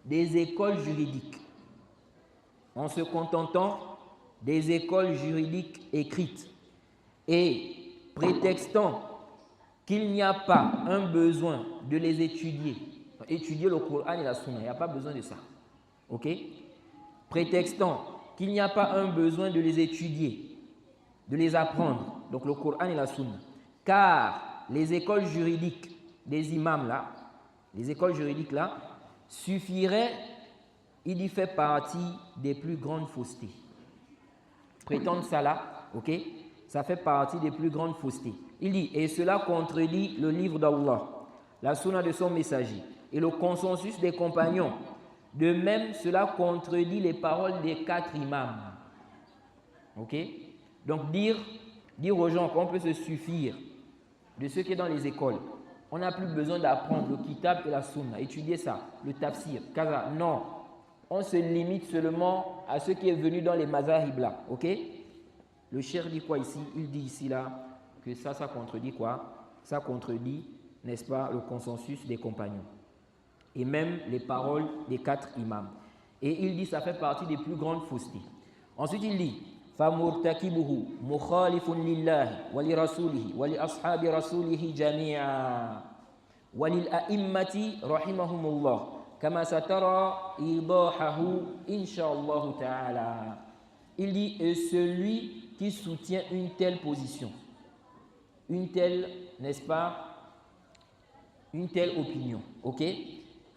Speaker 2: des écoles juridiques en se contentant des écoles juridiques écrites et prétextant qu'il n'y a pas un besoin de les étudier. Étudier le Coran et la Sunna, il n'y a pas besoin de ça. Ok? Prétextant qu'il n'y a pas un besoin de les étudier, de les apprendre, donc le Coran et la Sunna. Car les écoles juridiques des imams là, les écoles juridiques là, suffiraient, il y fait partie des plus grandes faussetés. Prétendre ça là, ok? Ça fait partie des plus grandes faussetés. Il dit, et cela contredit le livre d'Allah, la sunna de son messager, et le consensus des compagnons. De même, cela contredit les paroles des 4 imams. Ok? Donc dire aux gens qu'on peut se suffire de ce qui est dans les écoles. On n'a plus besoin d'apprendre le kitab et la sunna, étudier ça, le tafsir, kaza. Non, on se limite seulement à ce qui est venu dans les mazahib là. Ok? Le cheikh dit quoi ici? Il dit ici là que ça contredit quoi? Ça contredit, n'est-ce pas, le consensus des compagnons. Et même les paroles des 4 imams. Et il dit ça fait partie des plus grandes faussetés. Ensuite il dit فَمُرْتَكِبُهُ مُخَالِفٌ لِلَّهِ وَلِرَسُولِهِ وَلِأَصْحَابِ رَسُولِهِ جَمِيعًا وَلِلْأَئِمَّةِ رَحِمَهُمُ اللَّهُ كَمَا سَتَرَى إِيضَاحَهُ إِنْ شَاءَ اللَّهُ تَعَالَى. Il dit, et celui qui soutient une telle position, une telle, n'est-ce pas, une telle opinion, ok?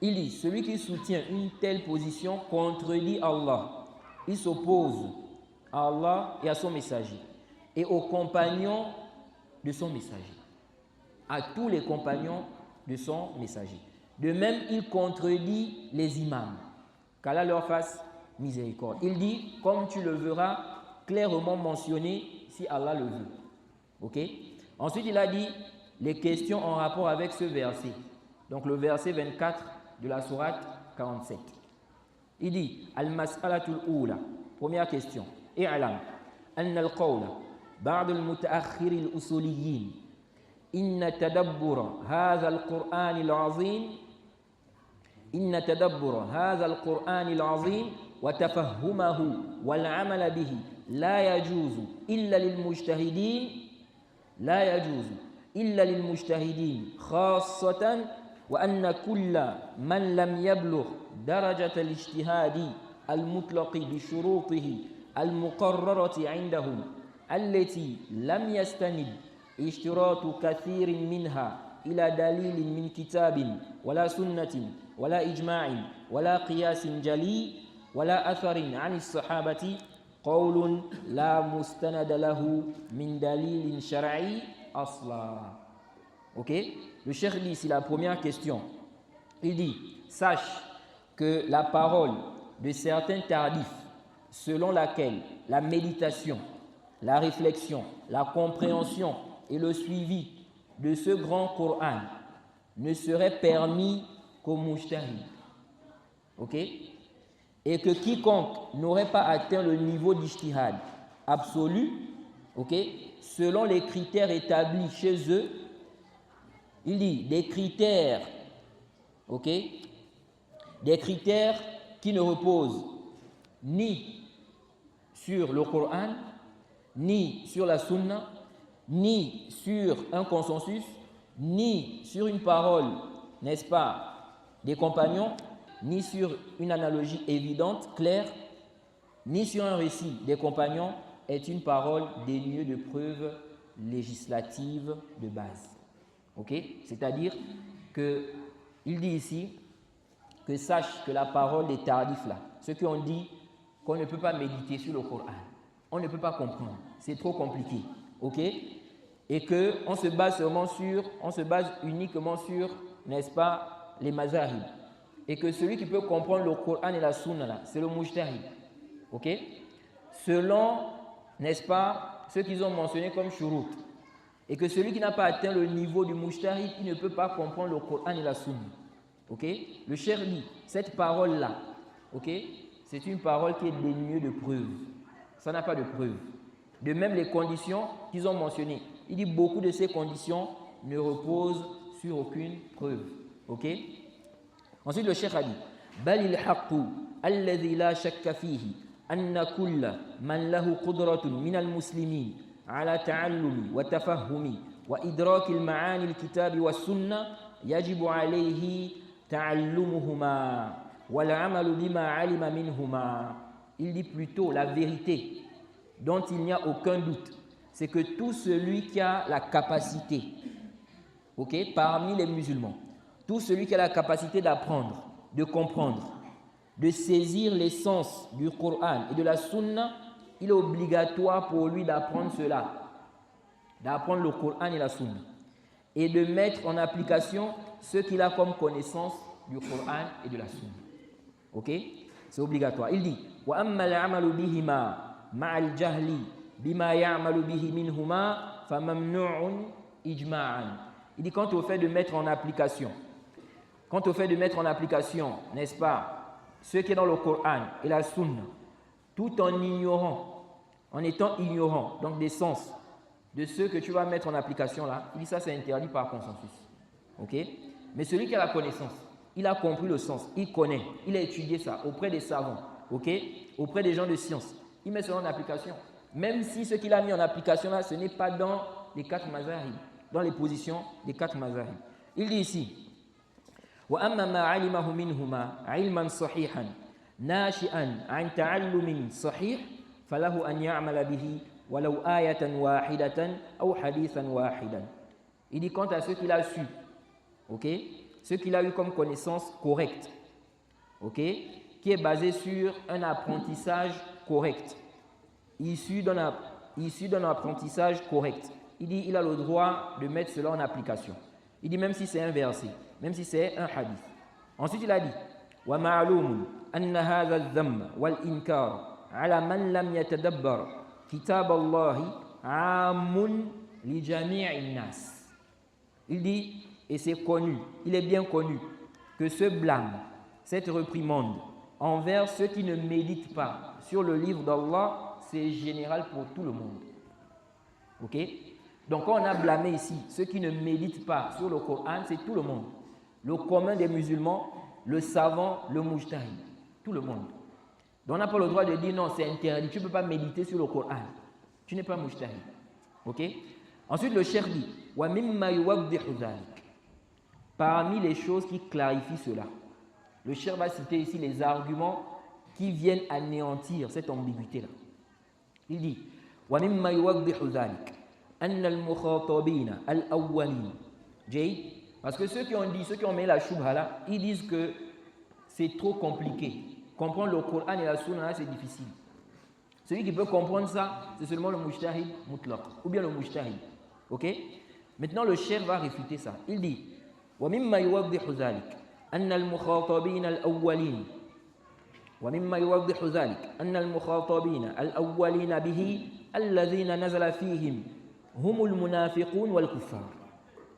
Speaker 2: Il dit, celui qui soutient une telle position contredit Allah. Il s'oppose à Allah et à son messager et aux compagnons de son messager, à tous les compagnons de son messager. De même, il contredit les imams, qu'Allah leur fasse miséricorde. Il dit, comme tu le verras clairement mentionné si Allah le veut. Ok? Ensuite, il a dit les questions en rapport avec ce verset. Donc, le verset 24 de la sourate 47. Il dit, Al-Mas'alatul Oula, première question. I'lam, anna al-qawla, ba'd al-muta'akhir al-usuliyin, inna tadabbura hadha al-Qur'an al-azim, inna tadabbura hadha al-Qur'an al-azim, وتفهمه والعمل به لا يجوز إلا للمجتهدين خاصة وأن كل من لم يبلغ درجة الاجتهاد المطلق بشروطه المقررة عندهم التي لم يستند اشتراط كثير منها إلى دليل من كتاب ولا سنة ولا إجماع ولا قياس جلي ولا أثر عن الصحابة قول لا مستند له من دليل شرعي أصلا. Ok? Le cheikh dit, c'est la première question. Il dit, sache que la parole de certains tardifs, selon laquelle la méditation, la réflexion, la compréhension et le suivi de ce grand Coran ne serait permis qu'aux mujtahid. Ok? Et que quiconque n'aurait pas atteint le niveau d'ijtihad absolu, ok, selon les critères établis chez eux, il dit des critères, ok, des critères qui ne reposent ni sur le Coran, ni sur la Sunna, ni sur un consensus, ni sur une parole, n'est-ce pas, des compagnons, ni sur une analogie évidente, claire, ni sur un récit des compagnons, est une parole dénuée de preuves législatives de base. Ok? C'est-à-dire que il dit ici que sache que la parole des tardifs là, ceux qui ont dit qu'on ne peut pas méditer sur le Coran, on ne peut pas comprendre, c'est trop compliqué. Ok? Et que on se base uniquement sur, n'est-ce pas, les mazahib. Et que celui qui peut comprendre le Coran et la Sunna, là, c'est le mujtahid. Ok? Selon, n'est-ce pas, ceux qu'ils ont mentionnés comme shurut. Et que celui qui n'a pas atteint le niveau du mujtahid, il ne peut pas comprendre le Coran et la Sunna. Ok? Le cheikh dit, cette parole-là, ok, c'est une parole qui est dénuée de preuves. Ça n'a pas de preuves. De même, les conditions qu'ils ont mentionnées. Il dit beaucoup de ces conditions ne reposent sur aucune preuve. Ok? Ensuite, le cheikh a dit, بل الحق الذي لا شك فيه أن كل من له قدرة من المسلمين على تعلم وتفهم وإدراك المعاني الكتاب والسنة يجب عليه تعلمهما والعمل بما علم منهما. Il dit plutôt la vérité dont il n'y a aucun doute, c'est que tout celui qui a la capacité, parmi les musulmans, tout celui qui a la capacité d'apprendre, de comprendre, de saisir l'essence du Coran et de la Sunna, il est obligatoire pour lui d'apprendre cela, d'apprendre le Coran et la Sunna, et de mettre en application ce qu'il a comme connaissance du Coran et de la Sunna. Ok? C'est obligatoire. Il dit وَأَمَّا الْعَمَلُ بِهِمَا مَعَ الْجَهْلِ بِمَا يَعْمَلُ بِهِ مِنْهُمَا فَمَمْنُوعٌ إِجْمَاعًا. Il dit quant au fait de mettre en application, n'est-ce pas, ce qui est dans le Coran et la Sunna, tout en ignorant, en étant ignorant, donc des sens de ce que tu vas mettre en application là, il dit ça c'est interdit par consensus. Ok? Mais celui qui a la connaissance, il a compris le sens, il connaît, il a étudié ça auprès des savants, auprès des gens de science, il met cela en application. Même si ce qu'il a mis en application là, ce n'est pas dans les 4 mazahib, dans les positions des 4 mazahib. Il dit ici وأما ما علمه منهما علما صحيحا ناشئا عن تعلم صحيح فله أن يعمل به ولو آية واحدة أو حديثا واحدا. Il dit quant à ce qu'il a su, ce qu'il a eu comme connaissance correcte, qui est basé sur un apprentissage correct, issu d'un apprentissage correct. Il dit il a le droit de mettre cela en application. Il dit même si c'est un verset, même si c'est un hadith. Ensuite il a dit وَمَعْلُومٌ أَنَّ هَذَا الذَّمَّ وَالْإِنْكَارَ عَلَى مَنْ لَمْ يَتَدَبَّرْ كِتَابَ اللَّهِ عَامٌ لِجَمِيعِ النَّاسِ. Il dit, et c'est connu, il est bien connu, que ce blâme, cette réprimande envers ceux qui ne méditent pas sur le livre d'Allah, c'est général pour tout le monde. Ok? Donc quand on a blâmé ici ceux qui ne méditent pas sur le Coran, c'est tout le monde. Le commun des musulmans, le savant, le mujtahid, tout le monde. Donc on n'a pas le droit de dire non, c'est interdit, tu ne peux pas méditer sur le Coran. Tu n'es pas mujtahid. Ok? Ensuite le cheikh dit وَمِمَّا يُوَضِّحُ ذَلِكَ. Parmi les choses qui clarifient cela, le cheikh va citer ici les arguments qui viennent anéantir cette ambiguïté-là. Il dit وَمِمَّا يُوَضِّحُ ذَلِكَ أن المخاطبين الأولين جيد. Parce que ceux qui ont mis la shubha là, ils disent que c'est trop compliqué. Comprendre le Coran et la Sunna, c'est difficile. Celui qui peut comprendre ça, c'est seulement le mujtahid mutlaq, ou bien le mujtahid. Ok? Maintenant, le cheikh va réfuter ça. Il dit وَمِمَّا يُوَضِّحُ ذَلِكَ أن المخاطبين الأولين ومما يوضح ذلك أن المخاطبين الأولين به الذين نزل فيهم هم المنافقون والكفار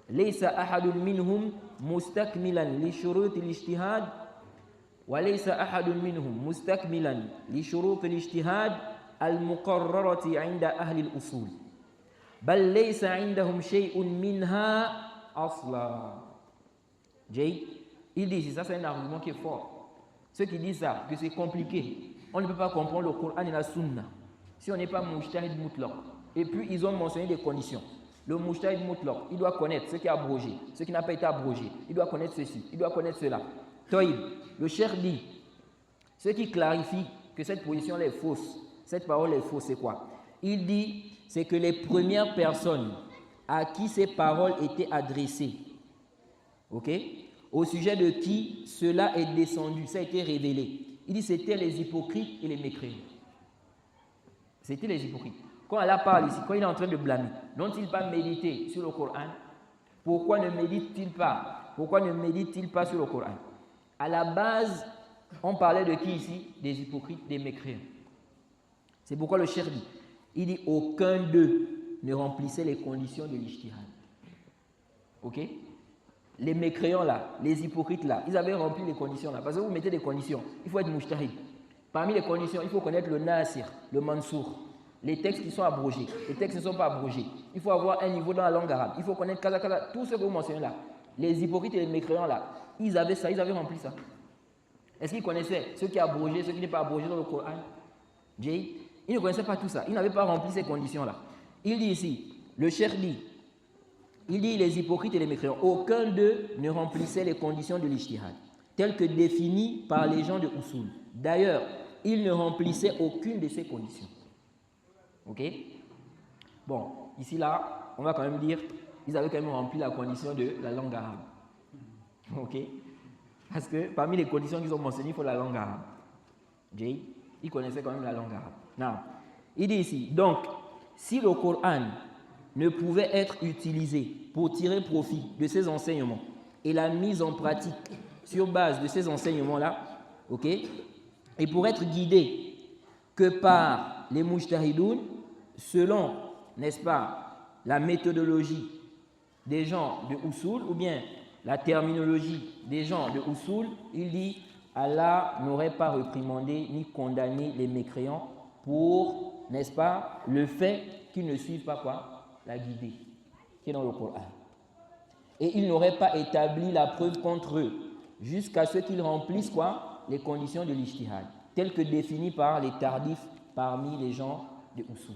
Speaker 2: ليس أحد منهم مستكملا لشروط الاجتهاد وليس أحد منهم مستكملا لشروط الاجتهاد المقررة عند أهل الأصول بل ليس عندهم شيء منها أصلا. Jay, il dit, ça c'est un argument qui est fort. Ceux qui disent ça, que c'est compliqué, on ne peut pas comprendre le Coran et la Sunna si on n'est pas mujtahid mutlaq. Et puis ils ont mentionné des conditions. Le mujtahid mutlaq, il doit connaître ce qui est abrogé, ce qui n'a pas été abrogé. Il doit connaître ceci, il doit connaître cela. Taïb, le cheikh dit, ce qui clarifie que cette position est fausse, cette parole est fausse, c'est quoi? Il dit, c'est que les premières personnes à qui ces paroles étaient adressées, au sujet de qui cela est descendu, ça a été révélé. Il dit, c'était les hypocrites et les mécréants. C'était les hypocrites. Quand Allah parle ici, quand il est en train de blâmer, n'ont-ils pas médité sur le Coran? Pourquoi ne médite-t-il pas? Pourquoi ne médite-t-il pas sur le Coran? À la base, on parlait de qui ici? Des hypocrites, des mécréants. C'est pourquoi le cheikh dit, il dit, aucun d'eux ne remplissait les conditions de l'ijtihad. Ok? Les mécréants là, les hypocrites là, ils avaient rempli les conditions là. Parce que vous mettez des conditions, il faut être mujtahid. Parmi les conditions, il faut connaître le nasir, le mansour, les textes qui sont abrogés, les textes qui ne sont pas abrogés. Il faut avoir un niveau dans la langue arabe. Il faut connaître kaza, tout ce que vous mentionnez là. Les hypocrites et les mécréants là, ils avaient ça, ils avaient rempli ça. Est-ce qu'ils connaissaient ce qui est abrogé, ce qui n'est pas abrogé dans le Coran? Jay, il ne connaissait pas tout ça. Il n'avait pas rempli ces conditions-là. Il dit ici, le cheikh dit, il dit les hypocrites et les mécréants, aucun d'eux ne remplissait les conditions de l'ijtihad, telles que définies par les gens de Usul. D'ailleurs, ils ne remplissaient aucune de ces conditions. Ok? Bon, ici, là, on va quand même dire, ils avaient quand même rempli la condition de la langue arabe. Ok? Parce que parmi les conditions qu'ils ont mentionnées, il faut la langue arabe. Jay, ils connaissaient quand même la langue arabe. Non. Il dit ici, donc, si le Coran ne pouvait être utilisé pour tirer profit de ces enseignements et la mise en pratique sur base de ces enseignements-là, ok, et pour être guidé que par les mujtahidoun, selon, n'est-ce pas, la méthodologie des gens de Usul, ou bien la terminologie des gens de Usul, il dit Allah n'aurait pas réprimandé ni condamné les mécréants pour, n'est-ce pas, le fait qu'ils ne suivent pas quoi? La guidée qui est dans le Coran. Et il n'aurait pas établi la preuve contre eux jusqu'à ce qu'ils remplissent quoi? Les conditions de l'ijtihad, telles que définies par les tardifs parmi les gens de Usul.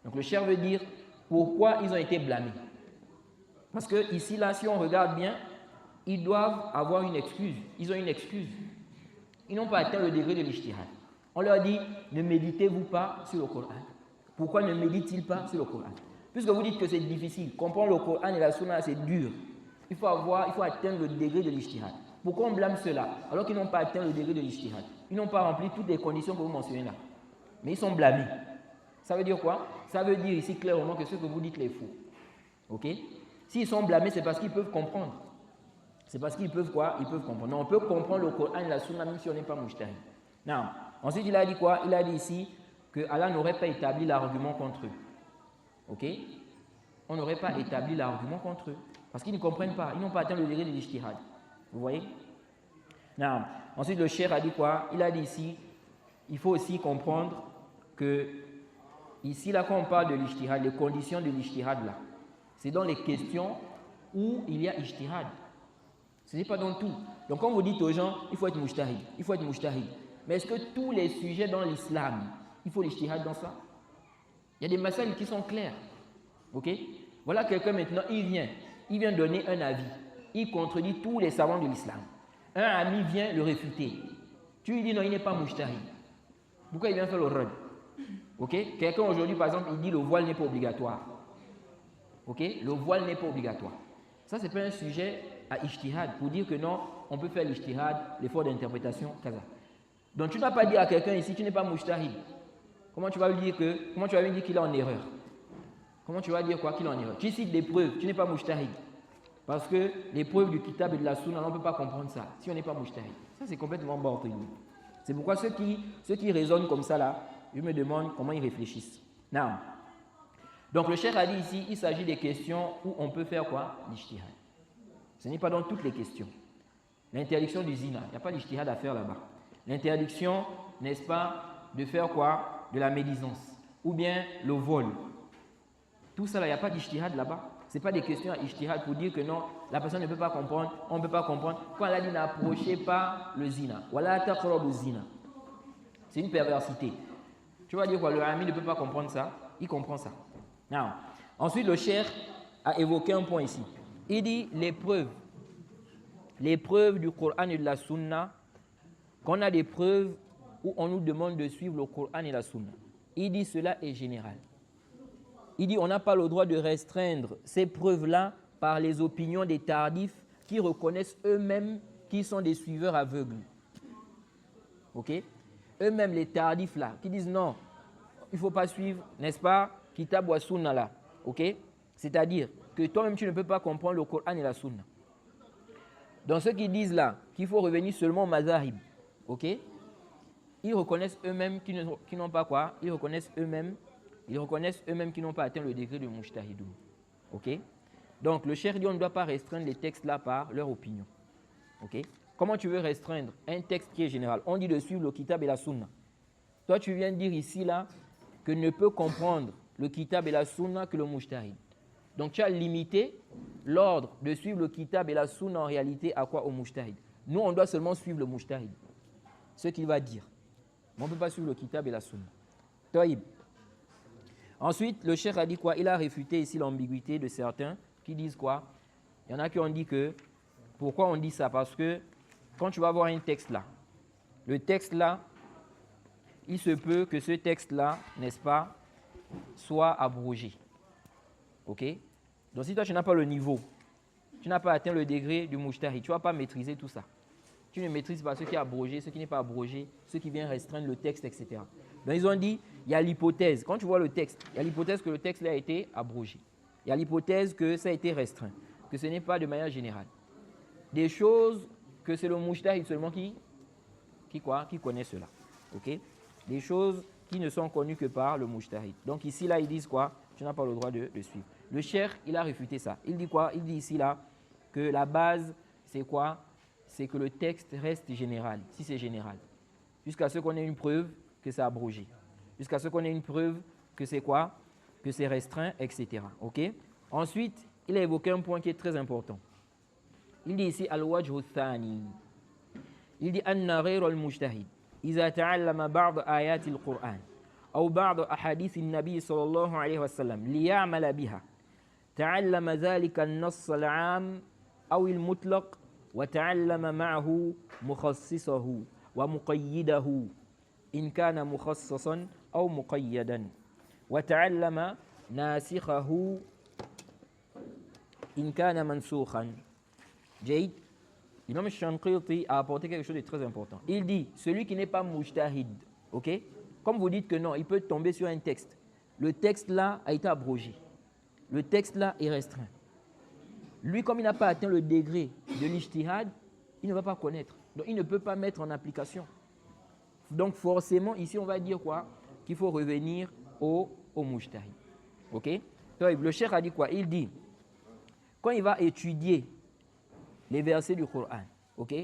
Speaker 2: Donc le cheikh veut dire pourquoi ils ont été blâmés. Parce que ici, là, si on regarde bien, ils doivent avoir une excuse. Ils ont une excuse. Ils n'ont pas atteint le degré de l'ijtihad. On leur dit, ne méditez-vous pas sur le Coran. Pourquoi ne méditent-ils pas sur le Coran? Puisque vous dites que c'est difficile, comprendre le Coran et la Sunna, c'est dur. Il faut atteindre le degré de l'ijtihad. Pourquoi on blâme cela alors qu'ils n'ont pas atteint le degré de l'ijtihad? Ils n'ont pas rempli toutes les conditions que vous mentionnez là. Mais ils sont blâmés. Ça veut dire quoi? Ça veut dire ici clairement que ce que vous dites est faux. Ok? S'ils sont blâmés, c'est parce qu'ils peuvent comprendre. C'est parce qu'ils peuvent quoi? Ils peuvent comprendre. Non, on peut comprendre le Coran et la Sunna même si on n'est pas mujtahid. Non. Ensuite, il a dit quoi? Il a dit ici que Allah n'aurait pas établi l'argument contre eux. Ok? On n'aurait pas établi l'argument contre eux. Parce qu'ils ne comprennent pas. Ils n'ont pas atteint le degré de l'ijtihad. Vous voyez? Non. Ensuite, le cheikh a dit quoi? Il a dit ici, il faut aussi comprendre que ici, là, quand on parle de l'ijtihad, les conditions de l'ijtihad, là, c'est dans les questions où il y a ijtihad. Ce n'est pas dans tout. Donc, quand vous dites aux gens, il faut être mujtahid, il faut être mujtahid. Mais est-ce que tous les sujets dans l'islam, il faut l'ijtihad dans ça? Il y a des masales qui sont clairs. Ok? Voilà quelqu'un maintenant, il vient donner un avis. Il contredit tous les savants de l'islam. Un ami vient le réfuter. Tu lui dis non, il n'est pas mujtahid. Pourquoi il vient faire le rad? Ok? Quelqu'un aujourd'hui, par exemple, il dit le voile n'est pas obligatoire. Ok? Le voile n'est pas obligatoire. Ça, ce n'est pas un sujet à ijtihad pour dire que non, on peut faire l'ijtihad, l'effort d'interprétation, kaza. Donc tu n'as pas dit à quelqu'un ici, tu n'es pas mujtahid. Comment tu vas lui dire qu'il est en erreur? Comment tu vas dire quoi qu'il est en erreur? Tu cites des preuves, tu n'es pas mujtahid. Parce que les preuves du kitab et de la sunna, on ne peut pas comprendre ça si on n'est pas mujtahid. Ça, c'est complètement bas. C'est pourquoi ceux qui raisonnent comme ça là, je me demande comment ils réfléchissent. Non. Donc le cheikh a dit ici, il s'agit des questions où on peut faire quoi? L'ijtihad. Ce n'est pas dans toutes les questions. L'interdiction du zina, il n'y a pas d'ijtihad à faire là-bas. L'interdiction, n'est-ce pas, de faire quoi? De la médisance. Ou bien le vol. Tout ça là, il n'y a pas d'ijtihad là-bas. Ce n'est pas des questions à ijtihad pour dire que non, la personne ne peut pas comprendre, on ne peut pas comprendre. Quand elle a dit n'approchez pas le zina. Wala taqrabu zina. C'est une perversité. Tu vas dire quoi? Le ami ne peut pas comprendre ça. Il comprend ça. Non. Ensuite, le cheikh a évoqué un point ici. Il dit les preuves du Coran et de la Sunna, qu'on a des preuves où on nous demande de suivre le Coran et la Sunna. Il dit cela est général. Il dit on n'a pas le droit de restreindre ces preuves-là par les opinions des tardifs qui reconnaissent eux-mêmes qu'ils sont des suiveurs aveugles. Ok? Eux-mêmes les tardifs là, qui disent non, il ne faut pas suivre, n'est-ce pas, Kitab wa Sunna là. Ok? C'est-à-dire que toi-même tu ne peux pas comprendre le Coran et la Sunna. Dans ceux qui disent là qu'il faut revenir seulement au mazahib, ok? Ils reconnaissent eux-mêmes qu'ils n'ont pas quoi? Ils reconnaissent eux-mêmes qu'ils n'ont pas atteint le degré de mujtahidoun. Ok? Donc le cheikh dit on ne doit pas restreindre les textes là par leur opinion. Ok? Comment tu veux restreindre un texte qui est général? On dit de suivre le kitab et la sunna. Toi tu viens de dire ici là que ne peut comprendre le kitab et la sunna que le mujtahid. Donc tu as limité l'ordre de suivre le kitab et la sunna en réalité à quoi? Au mujtahid. Nous on doit seulement suivre le mujtahid. Ce qu'il va dire. Mais on ne peut pas suivre le kitab et la sunna. Taïb. Ensuite, le cheikh a dit quoi? Il a réfuté ici l'ambiguïté de certains qui disent quoi? Il y en a qui ont dit que, pourquoi on dit ça? Parce que quand tu vas voir un texte là, le texte là, il se peut que ce texte-là, n'est-ce pas, soit abrogé. Ok? Donc si toi, tu n'as pas le niveau, tu n'as pas atteint le degré du mujtahid, tu ne vas pas maîtriser tout ça. Tu ne maîtrises pas ce qui est abrogé, ce qui n'est pas abrogé, ce qui vient restreindre le texte, etc. Donc ils ont dit, il y a l'hypothèse, quand tu vois le texte, il y a l'hypothèse que le texte a été abrogé. Il y a l'hypothèse que ça a été restreint, que ce n'est pas de manière générale. Des choses que c'est le mujtahid seulement qui connaît cela. Ok? Des choses qui ne sont connues que par le mujtahid. Donc ici, là, ils disent quoi? Tu n'as pas le droit de suivre. Le cheikh, il a réfuté ça. Il dit quoi? Il dit ici, là, que la base, c'est quoi? C'est que le texte reste général, si c'est général. Jusqu'à ce qu'on ait une preuve que c'est abrogé. Jusqu'à ce qu'on ait une preuve que c'est quoi? Que c'est restreint, etc. Ok? Ensuite, il a évoqué un point qui est très important. Il dit ici, al-wajhu thani. Il dit, anna ghayra al-mujtahid. إذا تعلم بعض آيات القرآن أو بعض أحاديث النبي صلى الله عليه وسلم ليعمل بها تعلم ذلك النص العام أو المطلق وتعلم معه مخصصه ومقيده إن كان مخصصا أو مقيدا وتعلم ناسخه إن كان منسوخا جيد. L'imam Shanqiti a apporté quelque chose de très important. Il dit, celui qui n'est pas mujtahid, ok? Comme vous dites que non, il peut tomber sur un texte. Le texte là a été abrogé. Le texte là est restreint. Lui, comme il n'a pas atteint le degré de l'ijtihad, il ne va pas connaître. Donc, il ne peut pas mettre en application. Donc, forcément, ici, on va dire quoi? Qu'il faut revenir au mujtahid. Ok? Donc, le cheikh a dit quoi? Il dit, quand il va étudier les versets du Coran, ok,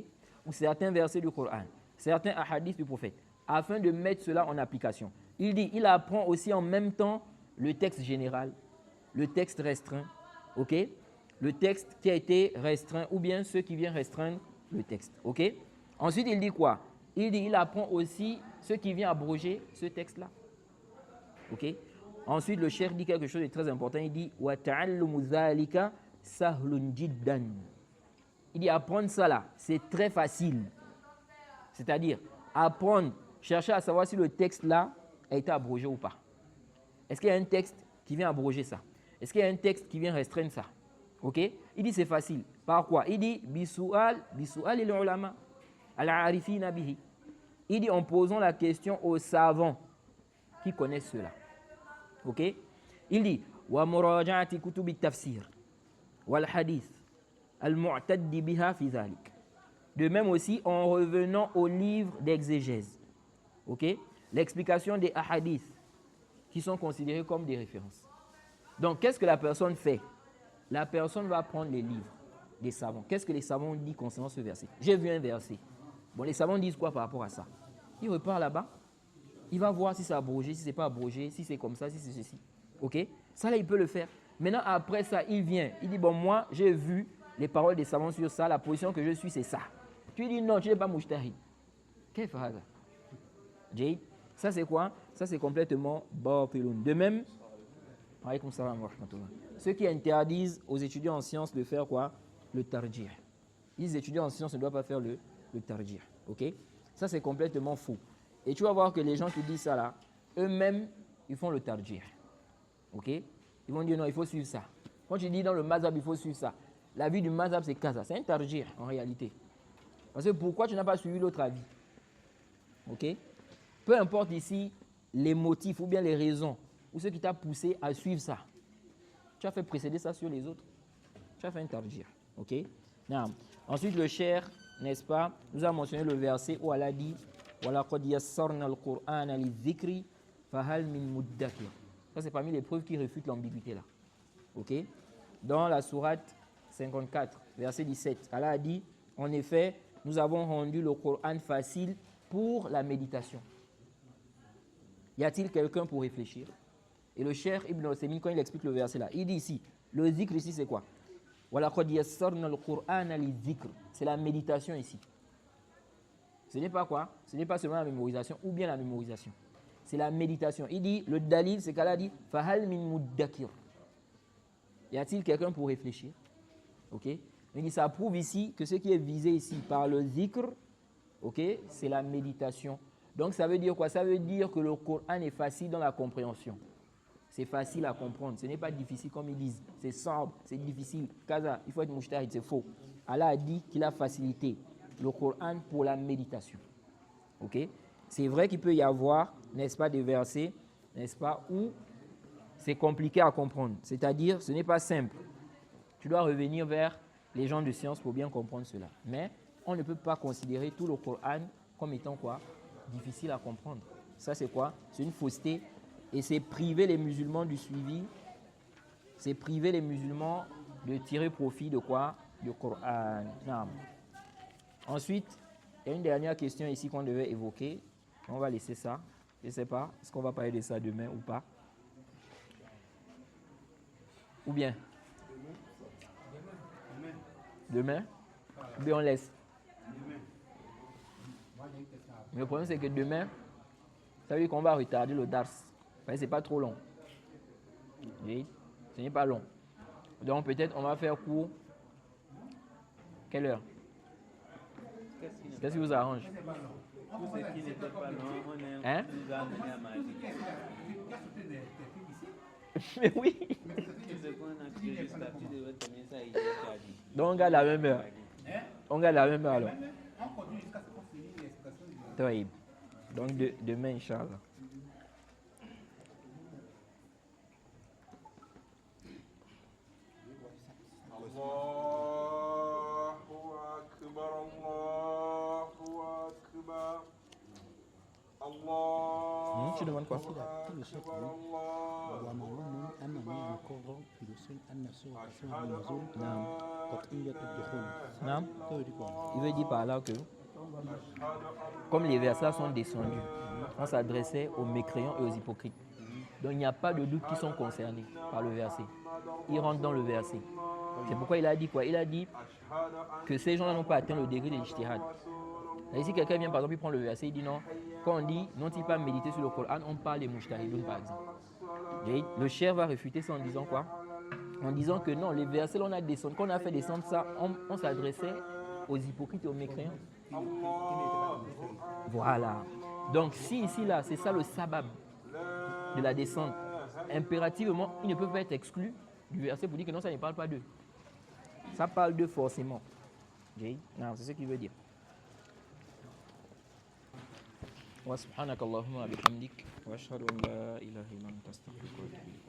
Speaker 2: ou certains versets du Coran, certains hadiths du prophète, afin de mettre cela en application. Il dit, il apprend aussi en même temps le texte général, le texte restreint, ok, le texte qui a été restreint ou bien ceux qui viennent restreindre le texte, ok. Ensuite, il dit quoi? Il dit, il apprend aussi ce qui vient abroger ce texte-là, ok. Ensuite, le cheikh dit quelque chose de très important. Il dit, wa ta'allumu dhalika sahlun jiddan. Il dit apprendre ça là, c'est très facile. C'est-à-dire, apprendre, chercher à savoir si le texte là a été abrogé ou pas. Est-ce qu'il y a un texte qui vient abroger ça? Est-ce qu'il y a un texte qui vient restreindre ça? Ok? Il dit c'est facile. Par quoi? Il dit bisu'al il-ulama al-arifina bihi. Il dit en posant la question aux savants qui connaissent cela. Ok? Il dit wa muraja'ati kutubi tafsir wal hadith. De même aussi en revenant au livre d'exégèse. Okay? L'explication des hadiths qui sont considérés comme des références. Donc, qu'est-ce que la personne fait? La personne va prendre les livres des savants. Qu'est-ce que les savants disent concernant ce verset? J'ai vu un verset. Bon, les savants disent quoi par rapport à ça? Il repart là-bas. Il va voir si c'est abrogé, si c'est pas abrogé, si c'est comme ça, si c'est ceci. Ok? Ça, là, il peut le faire. Maintenant, après ça, il vient. Il dit, bon, moi, j'ai vu les paroles des savants sur ça, la position que je suis, c'est ça. Tu dis non, tu n'es pas mujtahid. Qu'est-ce que c'est ça? Ça, c'est quoi? Ça, c'est complètement batilun. De même, ceux qui interdisent aux étudiants en sciences de faire quoi? Le tarjih. Les étudiants en sciences ne doivent pas faire le tarjih. Ok? Ça, c'est complètement faux. Et tu vas voir que les gens qui disent ça là, eux-mêmes, ils font le tarjih. Ok? Ils vont dire non, il faut suivre ça. Quand tu dis dans le mazhab, il faut suivre ça. La vie du mazhab, c'est kaza. C'est un tarjih en réalité. Parce que pourquoi tu n'as pas suivi l'autre avis? Ok? Peu importe ici les motifs ou bien les raisons ou ce qui t'a poussé à suivre ça. Tu as fait précéder ça sur les autres. Tu as fait un tarjih. Ok? Non. Ensuite, le cheikh, n'est-ce pas, nous a mentionné le verset où Allah dit وَلَقَدْ يَسَّرْنَا الْقُرْآنَ لِلذِّكْرِ فَهَلْ مِن مُدَّكِرٍ. Ça, c'est parmi les preuves qui réfutent l'ambiguïté là. Ok? Dans la sourate 54, verset 17, Allah a dit, en effet, nous avons rendu le Coran facile pour la méditation. Y a-t-il quelqu'un pour réfléchir? Et le cheikh Ibn Uthaymin, quand il explique le verset là, il dit ici, le zikr ici c'est quoi? C'est la méditation ici. Ce n'est pas quoi? Ce n'est pas seulement la mémorisation ou bien la mémorisation. c'est la méditation. Il dit, le dalil, c'est qu'Allah dit, Fahal min muddakir. Y a-t-il quelqu'un pour réfléchir? Ok. Il dit, ça prouve ici que ce qui est visé ici par le zikr, ok, c'est la méditation. Donc ça veut dire quoi? Ça veut dire que le Coran est facile dans la compréhension. C'est facile à comprendre. Ce n'est pas difficile comme ils disent. C'est simple, c'est difficile. Kaza, il faut être mujtahid, c'est faux. Allah a dit qu'il a facilité le Coran pour la méditation. Ok? C'est vrai qu'il peut y avoir, n'est-ce pas, des versets, n'est-ce pas, où c'est compliqué à comprendre. C'est-à-dire, ce n'est pas simple. Tu dois revenir vers les gens de science pour bien comprendre cela. Mais on ne peut pas considérer tout le Coran comme étant quoi? Difficile à comprendre. Ça, c'est quoi? C'est une fausseté. Et c'est priver les musulmans du suivi. C'est priver les musulmans de tirer profit de quoi? Du Coran. Non. Ensuite, il y a une dernière question ici qu'on devait évoquer. On va laisser ça. Je ne sais pas. Est-ce qu'on va parler de ça demain ou pas? Ou bien? Demain? Ou bien on laisse? Mais le problème, c'est que demain, ça veut dire qu'on va retarder le Dars. Ce n'est pas trop long. Oui, ce n'est pas long. Donc peut-être on va faire court. Quelle heure? Qu'est-ce qui vous arrange?
Speaker 5: Tout ce qui n'était pas long, on est
Speaker 2: Hein?
Speaker 5: nous a amené à marcher.
Speaker 2: Mais oui.
Speaker 5: Tout ce qu'on a fait jusqu'à tu devrais terminer ça hier, tu as dit.
Speaker 2: Donc on garde la même heure. On garde la même heure alors.
Speaker 4: On continue jusqu'à ce qu'on finisse l'explication du
Speaker 2: Taïb. Donc demain, Inch'Allah. Tu demandes quoi?
Speaker 6: ومعلوم أنني مقرر في الأصول أن سورة أسماء النزول قطعية الدخول.
Speaker 2: Non.
Speaker 6: Ça veut dire quoi?
Speaker 2: Il veut dire par là que, comme les versets sont descendus, on s'adressait aux mécréants et aux hypocrites. Donc il n'y a pas de doute qui sont concernés par le verset. Ils rentrent dans le verset. C'est pourquoi il a dit quoi? Il a dit que ces gens-là n'ont pas atteint le degré de l'ijtihad. Et si quelqu'un vient par exemple, il prend le verset, il dit non. Quand on dit n'ont-ils pas médité sur le Coran, on parle des mujtahidoun par exemple. Et le cher va réfuter ça en disant quoi? En disant que non, les versets, on a descendu, quand on a fait descendre ça, on s'adressait aux hypocrites et aux mécréants. Voilà. Donc si ici là, c'est ça le sabab de la descente, impérativement, ils ne peuvent pas être exclus du verset pour dire que non, ça ne parle pas d'eux. Ça parle d'eux forcément. Okay? Non, c'est ce qu'il veut dire. Wa subhanaka Allahumma wa bihamdik wa ashhadu an la ilaha illa anta astaghfiruka wa atubu ilayk.